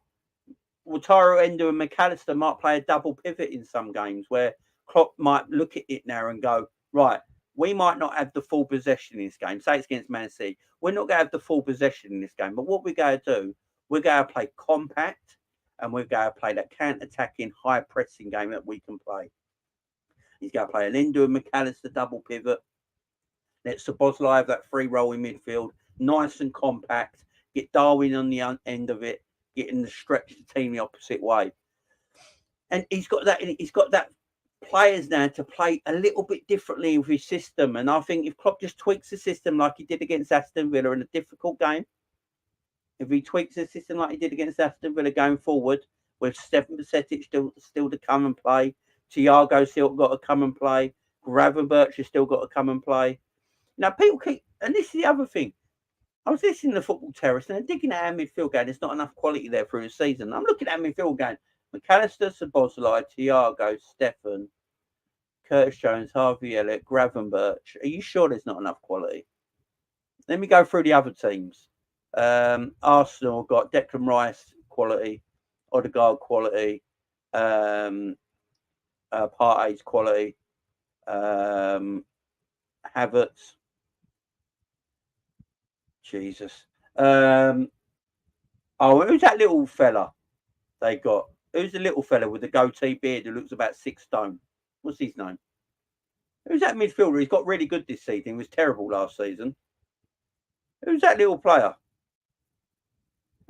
Wataru Endō and Mac Allister might play a double pivot in some games, where Klopp might look at it now and go, right, we might not have the full possession in this game. Say it's against Man City. We're not going to have the full possession in this game. But what we're going to do, we're going to play compact, and we're going to play that counter-attacking, high-pressing game that we can play. He's going to play an Endō and Mac Allister double pivot. Let Szoboszlai have that free role in midfield, nice and compact. Get Darwin on the end of it, getting the stretch the team the opposite way. And he's got that players now to play a little bit differently with his system. And I think if Klopp just tweaks the system like he did against Aston Villa in a difficult game, if he tweaks the system like he did against Aston Villa going forward, with Stefan Bajcetic still to come and play, Thiago's still got to come and play, Gravenberch has still got to come and play. Now, people keep, and this is the other thing, I was listening to Football Terrace and they're digging at our midfield game. There's not enough quality there through the season. I'm looking at our midfield game. Mac Allister, Szoboszlai, Thiago, Stefan, Curtis Jones, Harvey Elliott, Gravenberch. Are you sure there's not enough quality? Let me go through the other teams. Arsenal got Declan Rice quality, Odegaard quality, Partey's quality, Havertz. Jesus. Who's that little fella they got? Who's the little fella with the goatee beard who looks about 6 stone? What's his name? Who's that midfielder? He's got really good this season. He was terrible last season. Who's that little player?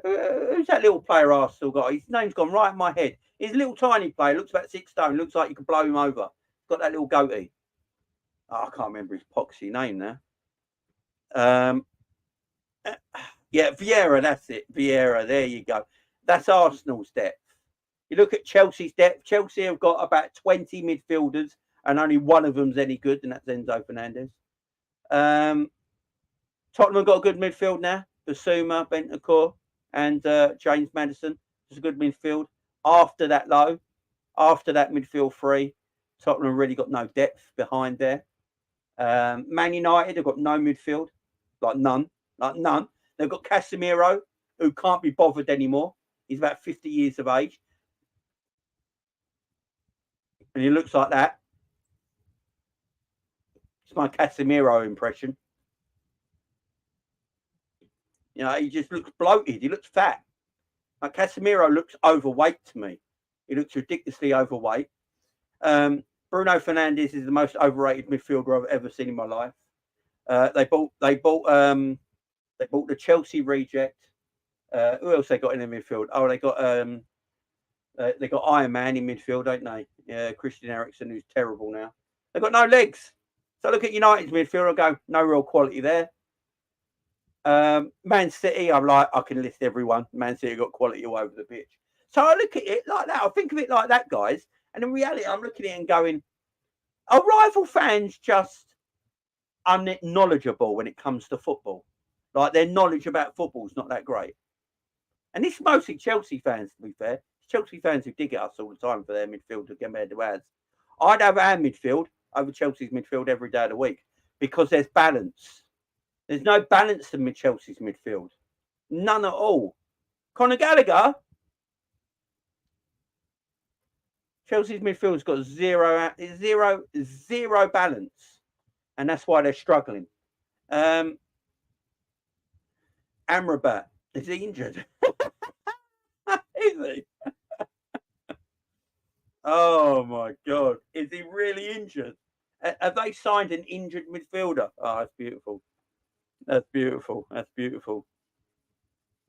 Who's that little player Arsenal got? His name's gone right in my head. He's a little tiny player. Looks about 6 stone. Looks like you could blow him over. He's got that little goatee. Oh, I can't remember his poxy name now. Yeah, Vieira, that's it. Vieira, there you go. That's Arsenal's depth. You look at Chelsea's depth. Chelsea have got about 20 midfielders, and only one of them's any good, and that's Enzo Fernandez. Tottenham have got a good midfield now. Basuma, Bentancur, and James Maddison. It's a good midfield. After that midfield 3, Tottenham really got no depth behind there. Man United have got no midfield, like none. They've got Casemiro, who can't be bothered anymore. He's about 50 years of age. And he looks like that. It's my Casemiro impression. You know, he just looks bloated. He looks fat. Like Casemiro looks overweight to me. He looks ridiculously overweight. Bruno Fernandes is the most overrated midfielder I've ever seen in my life. They bought the Chelsea reject. Who else they got in the midfield? Oh, they got Iron Man in midfield, don't they? Yeah, Christian Eriksen, who's terrible now. They've got no legs. So look at United's midfield. I go, no real quality there. Man City, I can list everyone. Man City got quality all over the pitch. So I look at it like that. I think of it like that, guys. And in reality, I'm looking at it and going, are rival fans just unknowledgeable when it comes to football? Like, their knowledge about football is not that great. And it's mostly Chelsea fans, to be fair. It's Chelsea fans who dig at us all the time for their midfield compared to ours. I'd have our midfield over Chelsea's midfield every day of the week because there's balance. There's no balance in Chelsea's midfield. None at all. Conor Gallagher. Chelsea's midfield's got zero balance. And that's why they're struggling. Amrabat. Is he injured? Is he? Oh my God. Is he really injured? Have they signed an injured midfielder? Oh, that's beautiful. That's beautiful. That's beautiful.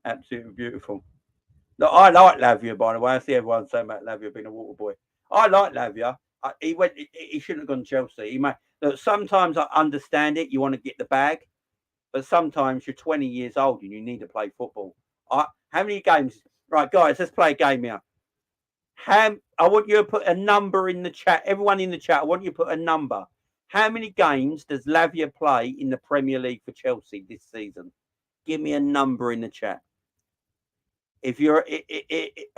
Absolutely beautiful. No, I like Lavia, by the way. I see everyone saying about Lavia being a water boy. I like Lavia. He went. He shouldn't have gone to Chelsea. He may. Look, sometimes I understand it. You want to get the bag, but sometimes you're 20 years old and you need to play football. How many games? Right, guys, let's play a game here. I want you to put a number in the chat. Everyone in the chat, I want you to put a number. How many games does Lavia play in the Premier League for Chelsea this season? Give me a number in the chat. If you're,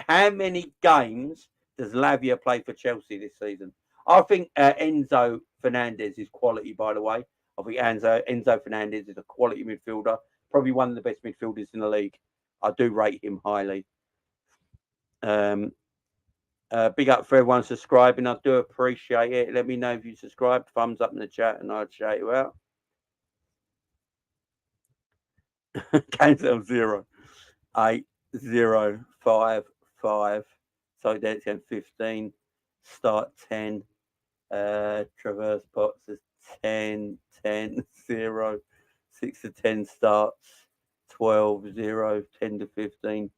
how many games does Lavia play for Chelsea this season? I think Enzo Fernandez is quality, by the way. I think Enzo Fernandez is a quality midfielder, probably one of the best midfielders in the league. I do rate him highly. Big up for everyone subscribing. I do appreciate it. Let me know if you subscribed. Thumbs up in the chat, and I'd shout you out. Cancel 0, 8, 0, 5, 5. So that's 15. Start 10. Traverse box is 10, 10, 0. 6 to 10 starts. 12, 0, 10 to 15.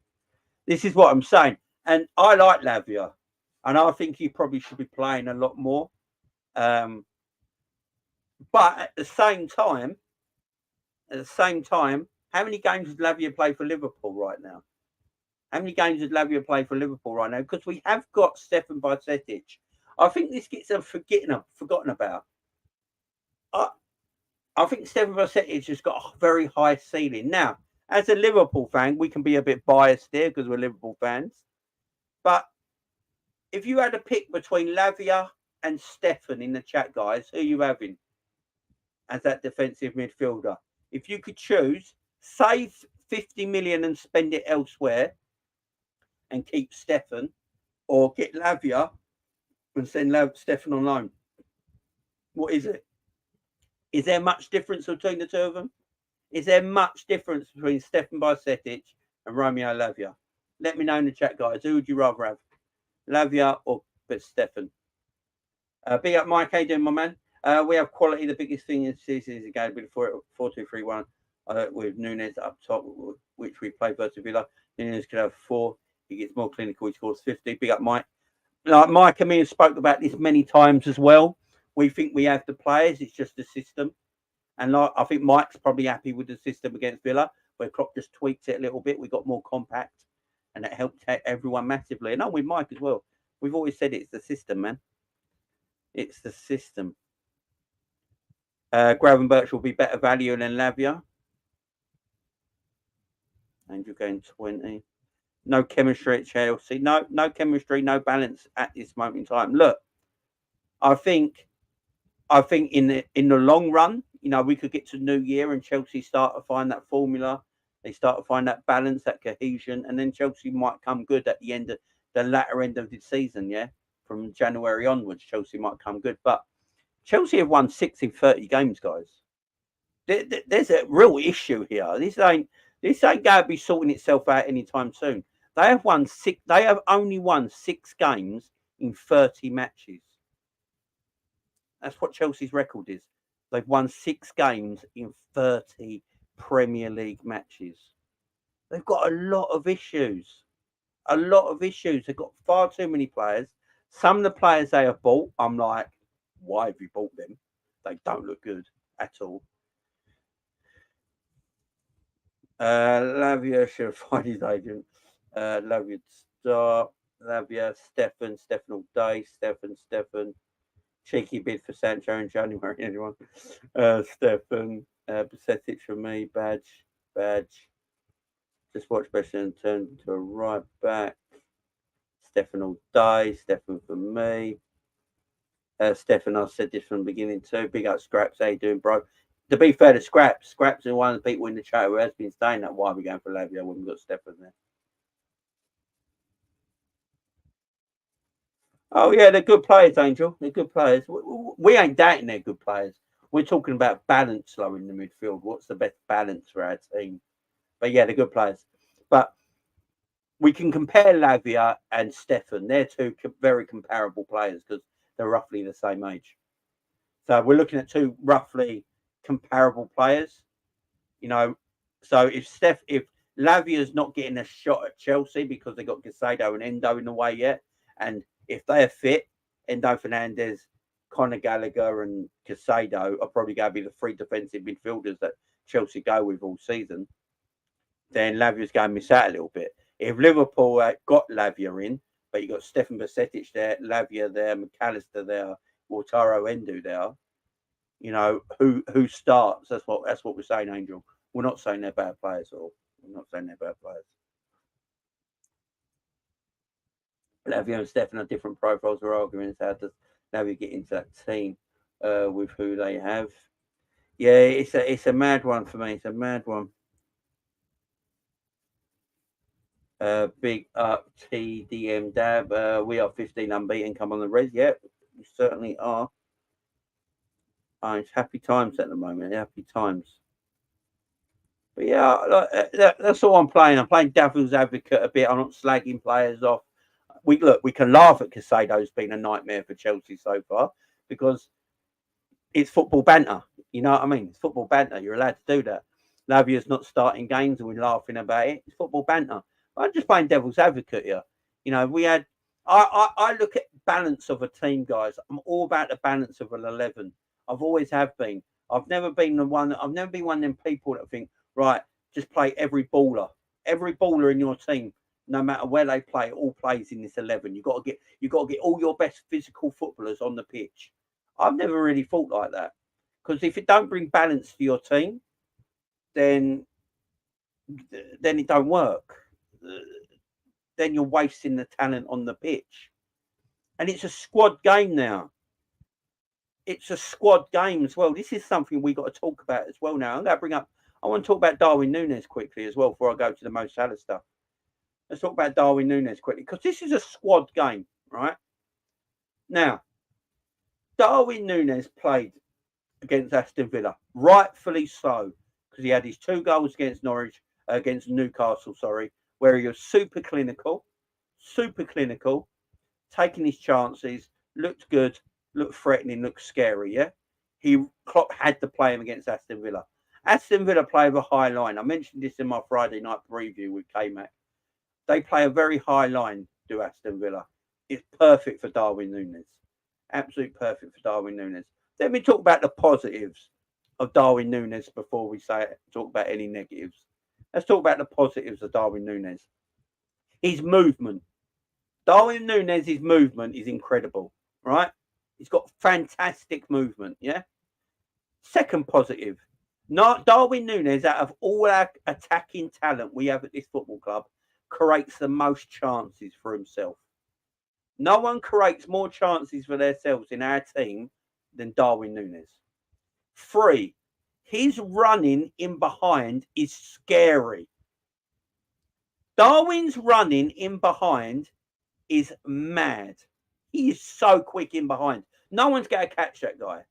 This is what I'm saying. And I like Lavia. And I think he probably should be playing a lot more. But at the same time, how many games does Lavia play for Liverpool right now? How many games does Lavia play for Liverpool right now? Because we have got Stefan Bajcetic. I think this gets forgotten about. I think Stefan Bajcetic has got a very high ceiling. Now, as a Liverpool fan, we can be a bit biased here because we're Liverpool fans. But if you had a pick between Lavia and Stefan in the chat, guys, who are you having as that defensive midfielder? If you could choose, save 50 million and spend it elsewhere and keep Stefan, or get Lavia and send Stefan on loan. What is it? Is there much difference between the two of them? Is there much difference between Stefan Bajcetic and Romeo Lavia? Let me know in the chat, guys. Who would you rather have, Lavia or Stefan? Big up, Mike. How you doing, my man? We have quality. The biggest thing in the season is again with 4-2-3-1 with Nunes up top, which we play versus Villa. Nunes could have 4. He gets more clinical. He scores 50. Big up, Mike. Like Mike and me have spoke about this many times as well. We think we have the players. It's just the system. And like, I think Mike's probably happy with the system against Villa, where Klopp just tweaked it a little bit. We got more compact, and it helped everyone massively. And I'm with Mike as well. We've always said it's the system, man. It's the system. Gravenberch will be better value than Lavia. And you're going 20. No chemistry at Chelsea. No chemistry, no balance at this moment in time. Look, I think in the long run, we could get to New Year and Chelsea start to find that formula. They start to find that balance, that cohesion, and then Chelsea might come good at the latter end of the season. Yeah, from January onwards, Chelsea might come good. But Chelsea have won 6 in 30 games, guys. There's a real issue here. This ain't going to be sorting itself out anytime soon. They have only won 6 games in 30 matches. That's what Chelsea's record is. They've won 6 games in 30 Premier League matches. They've got a lot of issues. They've got far too many players. Some of the players they have bought, I'm like, why have you bought them? They don't look good at all. Lavia should find his agent. Lavia start. Lavia, Stefan all day. Stefan. Cheeky bid for Sancho in January, anyone? Stefan, Bajcetic for me, badge. Just watch better and turn to a right back. Stefan all day, Stefan for me. Stefan, I said this from the beginning too. Big up Scraps, how you doing, bro? To be fair to Scraps is one of the people in the chat who has been saying that why we're going for Lavia when we've got Stefan there. Oh, yeah, they're good players, Angel. They're good players. We ain't doubting they're good players. We're talking about balance, though, in the midfield. What's the best balance for our team? But, yeah, they're good players. But we can compare Lavia and Stefan. They're two very comparable players because they're roughly the same age. So we're looking at two roughly comparable players. You know, so if Lavia's not getting a shot at Chelsea because they got Caicedo and Endo in the way yet, and if they're fit, Endo Fernandez, Conor Gallagher, and Caicedo are probably going to be the three defensive midfielders that Chelsea go with all season, then Lavia's going to miss out a little bit. If Liverpool got Lavia in, but you got Stefan Bajcetic there, Lavia there, Mac Allister there, Wataru Endō there, you know, who starts? That's what we're saying, Angel. We're not saying they're bad players at all. We're not saying they're bad players. Lavia and Stefan are different profiles. We're arguing how does Lavia get into that team with who they have. Yeah, it's a mad one for me. It's a mad one. Big up TDM Dab. We are 15 unbeaten. Come on the res. Yeah, we certainly are. It's happy times at the moment. Happy times. But yeah, that's all I'm playing. I'm playing devil's advocate a bit. I'm not slagging players off. We can laugh at Caicedo's been a nightmare for Chelsea so far because it's football banter. You know what I mean? It's football banter. You're allowed to do that. Lavia's not starting games and we're laughing about it. It's football banter. I'm just playing devil's advocate here. You know, we had. I look at balance of a team, guys. I'm all about the balance of an 11. I've always have been. I've never been one of them people that think, right, just play every baller in your team, no matter where they play, all plays in this 11. You've got to get all your best physical footballers on the pitch. I've never really thought like that because if it don't bring balance to your team, then it don't work. Then you're wasting the talent on the pitch, and it's a squad game now. It's a squad game as well. This is something we got to talk about as well now. I want to talk about Darwin Núñez quickly as well before I go to the Mac Allister. Let's talk about Darwin Núñez quickly because this is a squad game, right? Now, Darwin Núñez played against Aston Villa, rightfully so, because he had his 2 goals against Newcastle, where he was super clinical, taking his chances, looked good, looked threatening, looked scary, yeah? Klopp had to play him against Aston Villa. Aston Villa play with a high line. I mentioned this in my Friday night preview with K-Mac. They play a very high line, do Aston Villa. It's perfect for Darwin Núñez. Absolutely perfect for Darwin Núñez. Let me talk about the positives of Darwin Núñez before we talk about any negatives. Let's talk about the positives of Darwin Núñez. His movement. Darwin Núñez's movement is incredible, right? He's got fantastic movement, yeah? Second positive. Darwin Núñez, out of all our attacking talent we have at this football club, creates the most chances for himself. No one creates more chances for themselves in our team than Darwin Núñez. 3, his running in behind is scary. Darwin's running in behind is mad. He is so quick in behind. No one's going to catch that guy.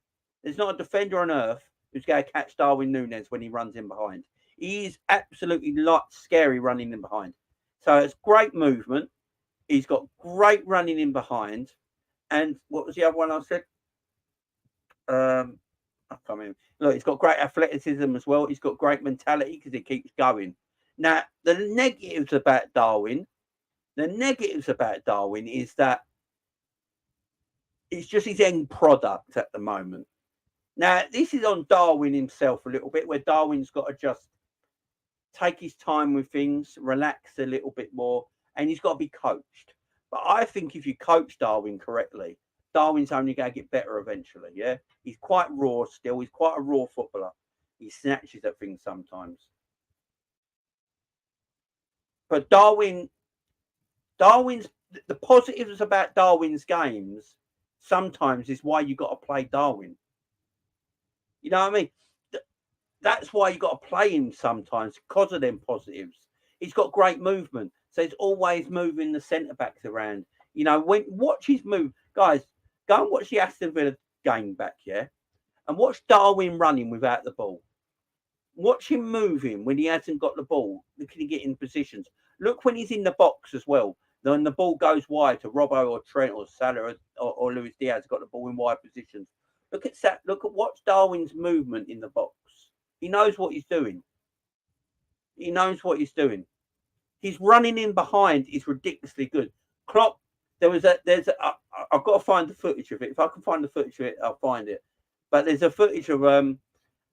There's not a defender on earth who's going to catch Darwin Núñez when he runs in behind. He is absolutely scary running in behind. So it's great movement. He's got great running in behind. And what was the other one I said? I can't remember. Look, he's got great athleticism as well. He's got great mentality because he keeps going. Now, the negatives about Darwin is that it's just his end product at the moment. Now, this is on Darwin himself a little bit, where Darwin's got to just take his time with things, relax a little bit more, and he's got to be coached. But I think if you coach Darwin correctly, Darwin's only going to get better eventually, yeah? He's quite raw still. He's quite a raw footballer. He snatches at things sometimes. But the positives about Darwin's games sometimes is why you got to play Darwin. You know what I mean? That's why you got to play him sometimes because of them positives. He's got great movement, so he's always moving the centre backs around. You know, watch his move, guys. Go and watch the Aston Villa game back, yeah, and watch Darwin running without the ball. Watch him moving when he hasn't got the ball. Can he get in positions? Look when he's in the box as well. Then the ball goes wide to Robbo or Trent or Salah or Luis Diaz got the ball in wide positions. Look at that. Look at watch Darwin's movement in the box. He knows what he's doing. He knows what he's doing. His running in behind is ridiculously good. Klopp, I've got to find the footage of it. If I can find the footage of it, I'll find it. But there's a footage of a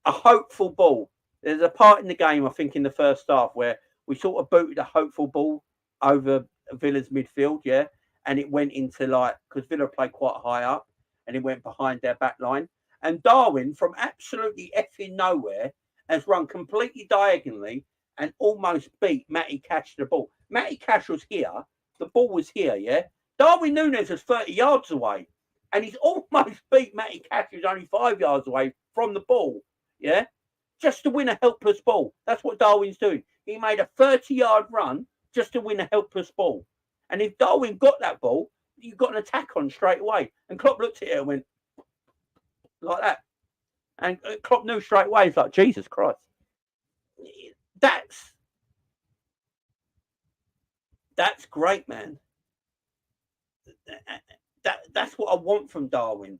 hopeful ball. There's a part in the game, I think, in the first half where we sort of booted a hopeful ball over Villa's midfield, yeah, and it went into because Villa played quite high up, and it went behind their back line. And Darwin, from absolutely effing nowhere, has run completely diagonally and almost beat Matty Cash the ball. Matty Cash was here, the ball was here, yeah. Darwin Núñez was 30 yards away, and he's almost beat Matty Cash, who's only 5 yards away from the ball, yeah, just to win a helpless ball. That's what Darwin's doing. He made a 30-yard run just to win a helpless ball. And if Darwin got that ball, you got an attack on straight away. And Klopp looked at it and went like that. And Klopp knew straight away. He's like, Jesus Christ. That's great, man. That's what I want from Darwin.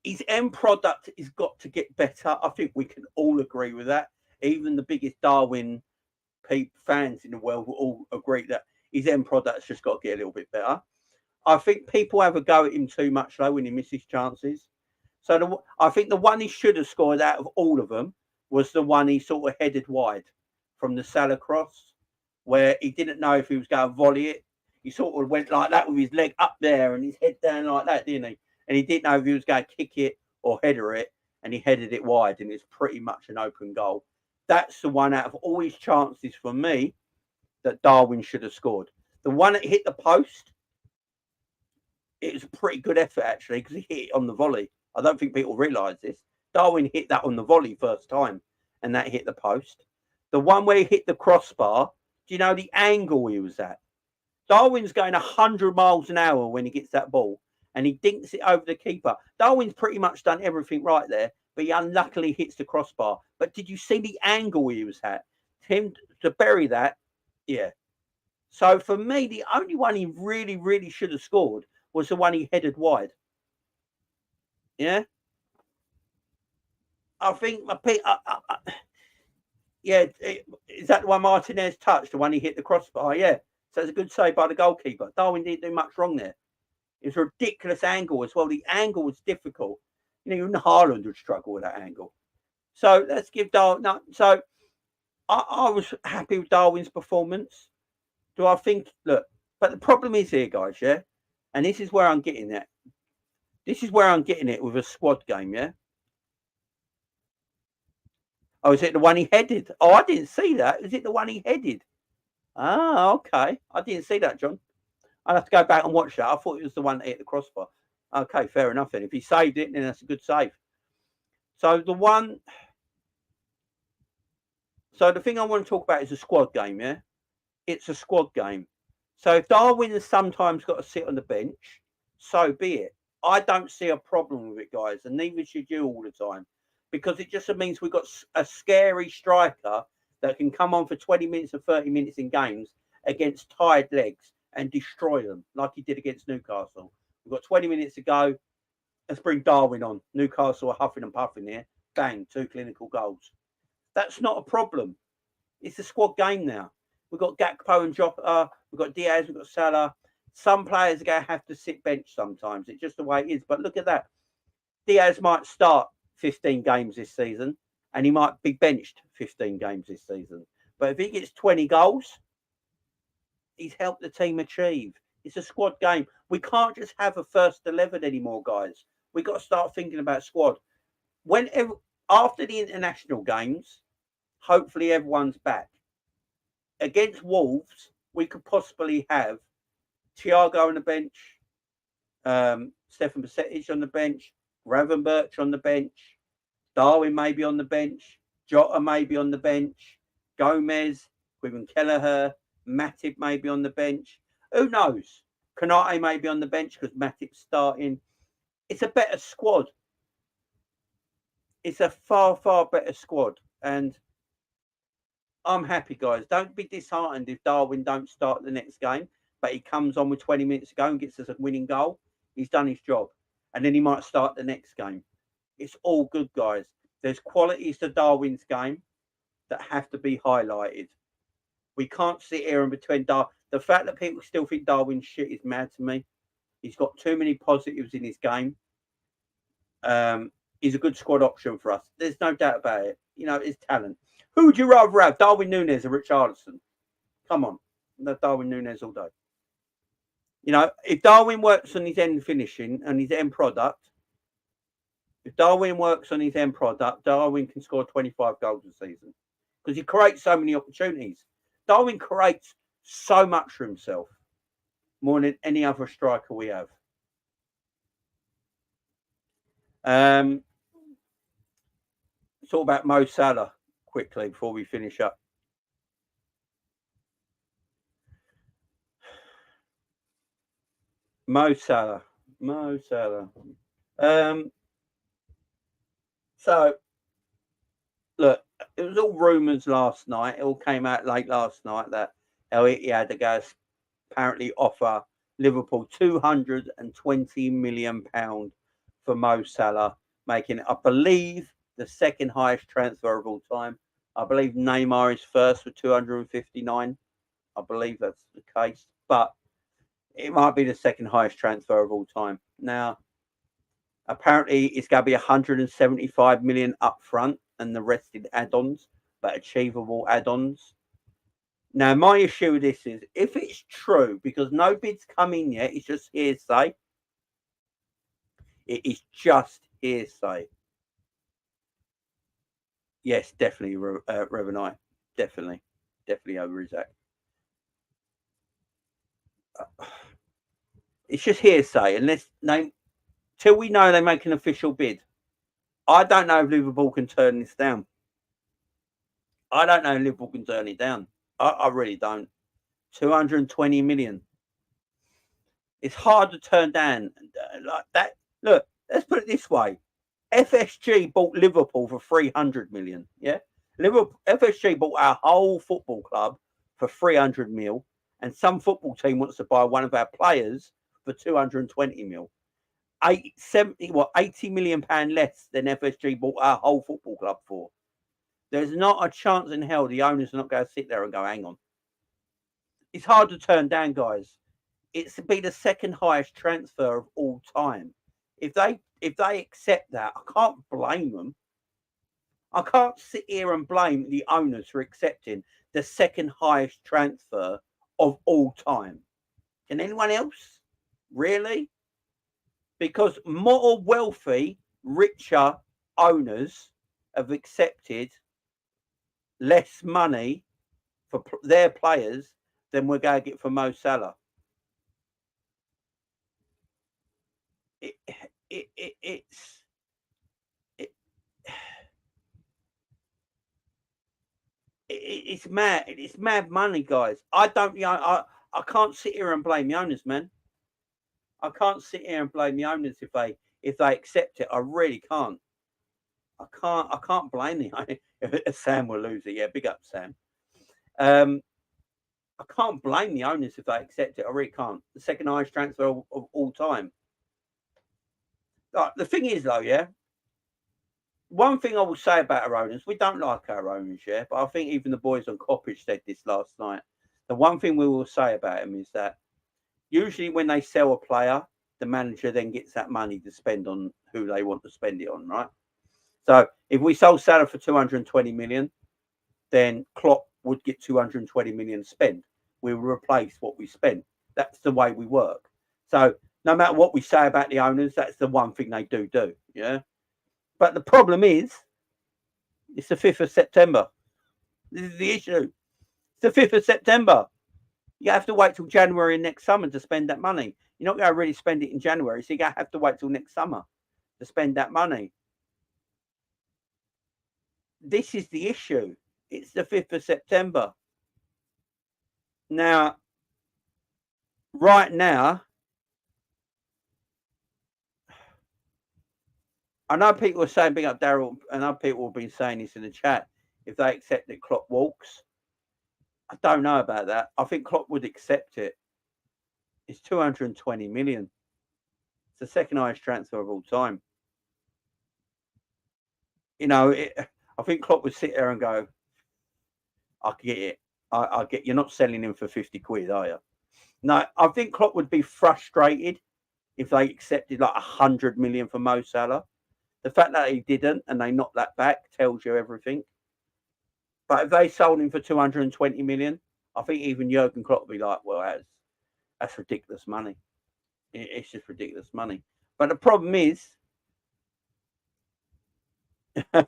His end product has got to get better. I think we can all agree with that. Even the biggest Darwin fans in the world will all agree that his end product's just got to get a little bit better. I think people have a go at him too much, though, when he misses chances. So I think the one he should have scored out of all of them was the one he sort of headed wide from the Salah cross, where he didn't know if he was going to volley it. He sort of went like that with his leg up there and his head down like that, didn't he? And he didn't know if he was going to kick it or header it, and he headed it wide, and it's pretty much an open goal. That's the one out of all his chances for me that Darwin should have scored. The one that hit the post, it was a pretty good effort, actually, because he hit it on the volley. I don't think people realise this. Darwin hit that on the volley first time, and that hit the post. The one where he hit the crossbar, do you know the angle he was at? Darwin's going 100 miles an hour when he gets that ball, and he dinks it over the keeper. Darwin's pretty much done everything right there, but he unluckily hits the crossbar. But did you see the angle he was at? Him to bury that, yeah. So for me, the only one he really, really should have scored was the one he headed wide. Yeah. I think, yeah, is that the one Martinez touched, the one he hit the crossbar? Yeah. So it's a good save by the goalkeeper. Darwin didn't do much wrong there. It was a ridiculous angle as well. The angle was difficult. You know, even Haaland would struggle with that angle. So let's give Darwin. No, so I was happy with Darwin's performance. Do I think? Look, but the problem is here, guys. Yeah, and this is where I'm getting at. This is where I'm getting it with a squad game. Yeah. Oh, is it the one he headed? Oh, I didn't see that. Is it the one he headed? Ah, okay. I didn't see that, John. I'll have to go back and watch that. I thought it was the one that hit the crossbar. Okay, fair enough then. If he saved it, then that's a good save. So the thing I want to talk about is a squad game, yeah? It's a squad game. So if Darwin has sometimes got to sit on the bench, so be it. I don't see a problem with it, guys, and neither should you all the time, because it just means we've got a scary striker that can come on for 20 minutes and 30 minutes in games against tired legs and destroy them like he did against Newcastle. We've got 20 minutes to go. Let's bring Darwin on. Newcastle are huffing and puffing here. Bang, 2 clinical goals. That's not a problem. It's a squad game now. We've got Gakpo and Jota. We've got Diaz. We've got Salah. Some players are going to have to sit bench sometimes. It's just the way it is. But look at that. Diaz might start 15 games this season, and he might be benched 15 games this season. But if he gets 20 goals, he's helped the team achieve. It's a squad game. We can't just have a first 11 anymore, guys. We've got to start thinking about squad. After the international games, hopefully everyone's back. Against Wolves, we could possibly have Thiago on the bench, Stefan Bajcetic on the bench, Gravenberch on the bench, Darwin maybe on the bench, Jota maybe on the bench, Gomez, Quinlan Kelleher, Matip maybe on the bench. Who knows? Konate may be on the bench because Matip's starting. It's a better squad. It's a far, far better squad. And I'm happy, guys. Don't be disheartened if Darwin don't start the next game, but he comes on with 20 minutes to go and gets us a winning goal. He's done his job. And then he might start the next game. It's all good, guys. There's qualities to Darwin's game that have to be highlighted. We can't sit here and pretend the fact that people still think Darwin's shit is mad to me. He's got too many positives in his game. He's a good squad option for us. There's no doubt about it. You know, his talent. Who would you rather have, Darwin Núñez or Richarlison? Come on, no Darwin Núñez all day. You know, if Darwin works on his end finishing and his end product, Darwin can score 25 goals a season because he creates so many opportunities. Darwin creates so much for himself, more than any other striker we have. Talk about Mo Salah quickly before we finish up. Mo Salah. So, look, it was all rumours last night. It all came out late last night that he had to go apparently offer Liverpool £220 million for Mo Salah, making it, I believe, the second highest transfer of all time. I believe Neymar is first with 259. I believe that's the case, but it might be the second highest transfer of all time. Now, apparently, it's going to be 175 million up front and the rest in add-ons, but achievable add-ons. Now, my issue with this is if it's true, because no bid's come in yet, it's just hearsay. It is just hearsay. Yes, definitely, Revenai. Definitely over Isaac. It's just hearsay, unless till we know they make an official bid. I don't know if Liverpool can turn this down. I don't know if Liverpool can turn it down. I really don't. 220 million. It's hard to turn down like that. Look, let's put it this way. FSG bought Liverpool for 300 million. Yeah. FSG bought our whole football club for 300 mil. And some football team wants to buy one of our players for 220 mil. 80 million pound less than FSG bought our whole football club for. There's not a chance in hell the owners are not going to sit there and go, hang on. It's hard to turn down, guys. It's to be the second highest transfer of all time. If they accept that, I can't blame them. I can't sit here and blame the owners for accepting the second highest transfer of all time. Can anyone else? Really? Because more wealthy, richer owners have accepted less money for their players than we're going to get for Mo Salah. It's mad. It's mad money, guys. I can't sit here and blame the owners, man. I can't sit here and blame the owners if they accept it. I really can't. I can't blame the Sam will lose it. Yeah, big up, Sam. I can't blame the owners if they accept it. I really can't. The second highest transfer of all time. The thing is, though, yeah. One thing I will say about our owners, we don't like our owners, yeah. But I think even the boys on Coppage said this last night. The one thing we will say about them is that usually when they sell a player, the manager then gets that money to spend on who they want to spend it on, right? So if we sold Salah for 220 million, then Klopp would get 220 million spent. We will replace what we spent. That's the way we work. So no matter what we say about the owners, that's the one thing they do. Yeah. But the problem is, it's the 5th of September. This is the issue. It's the 5th of September. You have to wait till January next summer to spend that money. You're not going to really spend it in January, so you're going to have to wait till next summer to spend that money. This is the issue. It's the 5th of September. Now, right now, I know people are saying, big up Daryl, and other people have been saying this in the chat. If they accept that Klopp walks, I don't know about that. I think Klopp would accept it. It's 220 million. It's the second highest transfer of all time. I think Klopp would sit there and go, I get it. I get you're not selling him for 50 quid, are you? No, I think Klopp would be frustrated if they accepted like 100 million for Mo Salah. The fact that he didn't and they knocked that back tells you everything. But if they sold him for 220 million, I think even Jürgen Klopp would be like, well, that's ridiculous money. It's just ridiculous money. But the problem is, yeah,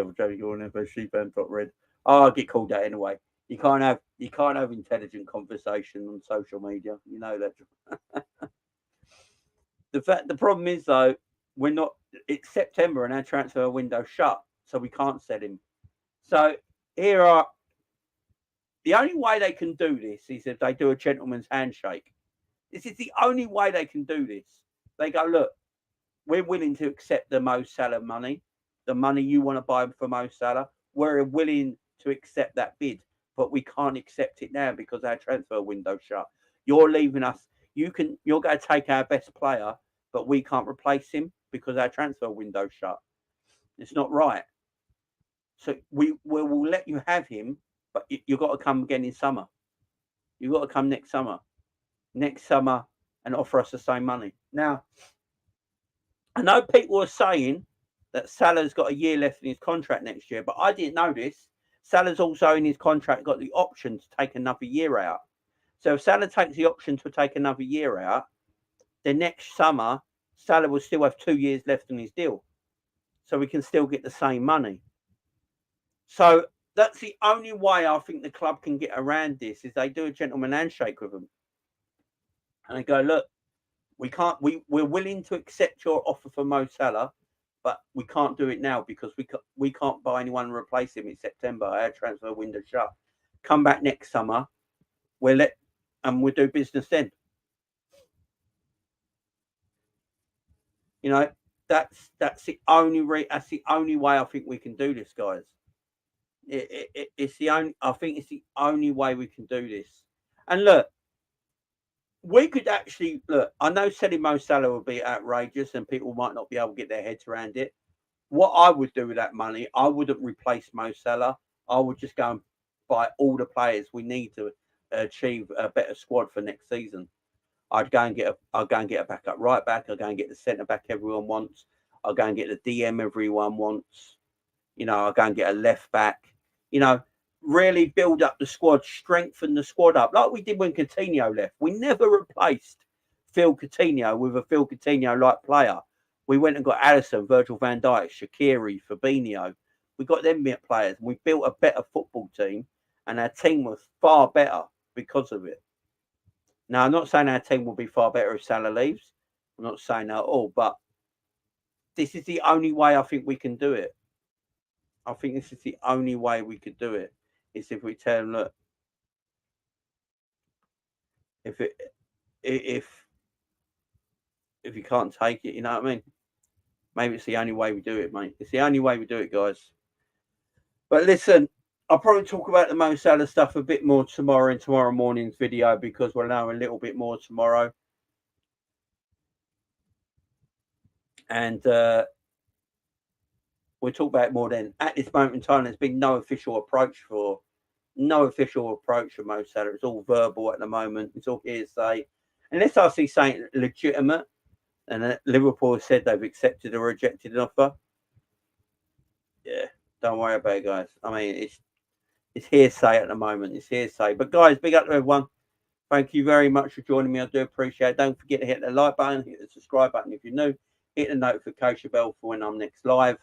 well, Joe, you're on for sheep and top red. Oh, I get called that anyway. You can't have intelligent conversation on social media. You know that. The problem is though, we're not. It's September and our transfer window shut, so we can't sell him. So here are the only way they can do this is if they do a gentleman's handshake. This is the only way they can do this. They go, look, we're willing to accept the Mo Salah money, the money you want to buy for Mo Salah. We're willing to accept that bid, but we can't accept it now because our transfer window's shut. You're leaving us. You're going to take our best player, but we can't replace him because our transfer window's shut. It's not right. So we will let you have him, but you've got to come again in summer. You've got to come next summer and offer us the same money. Now, I know people are saying that Salah's got a year left in his contract next year, but I didn't know this. Salah's also in his contract got the option to take another year out. So if Salah takes the option to take another year out, then next summer, Salah will still have 2 years left on his deal. So we can still get the same money. So that's the only way I think the club can get around this is they do a gentleman handshake with them. And they go, look, we're willing to accept your offer for Mo Salah, but we can't do it now because we can't buy anyone and replace him in September. Our transfer window shut. Come back next summer. We'll do business then. That's the only way I think we can do this, guys. It's the only. I think it's the only way we can do this. And look, we could actually look. I know selling Mo Salah would be outrageous, and people might not be able to get their heads around it. What I would do with that money, I wouldn't replace Mo Salah. I would just go and buy all the players we need to achieve a better squad for next season. I'll go and get a backup right back. I'll go and get the centre back everyone wants. I'll go and get the DM everyone wants. I'll go and get a left back. Really build up the squad, strengthen the squad up, like we did when Coutinho left. We never replaced Phil Coutinho with a Phil Coutinho-like player. We went and got Alisson, Virgil van Dijk, Shaqiri, Fabinho. We got them players, and we built a better football team, and our team was far better because of it. Now, I'm not saying our team will be far better if Salah leaves. I'm not saying that at all, but this is the only way I think we can do it. I think this is the only way we could do it. Is if we tell them, look, if you can't take it, you know what I mean? Maybe it's the only way we do it, mate. It's the only way we do it, guys. But listen, I'll probably talk about the Mo Salah stuff a bit more tomorrow in tomorrow morning's video because we'll know a little bit more tomorrow. And we'll talk about it more then. At this moment in time, there's been no official approach for Mo Salah. It's all verbal at the moment. It's all hearsay. Unless I see something legitimate, and Liverpool has said they've accepted or rejected an offer. Yeah, don't worry about it, guys. I mean, it's hearsay at the moment. It's hearsay. But guys, big up to everyone. Thank you very much for joining me. I do appreciate it. Don't forget to hit the like button, hit the subscribe button if you're new, hit the notification bell for when I'm next live.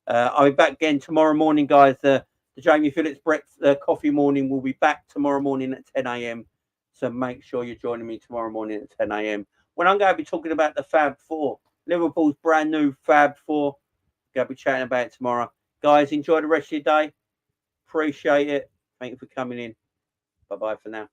I'll be back again tomorrow morning, guys. The Jamie Phillips coffee morning will be back tomorrow morning at 10 a.m. So make sure you're joining me tomorrow morning at 10 a.m. when I'm going to be talking about the Fab Four, Liverpool's brand new Fab Four. Going to be chatting about it tomorrow. Guys, enjoy the rest of your day. Appreciate it. Thank you for coming in. Bye-bye for now.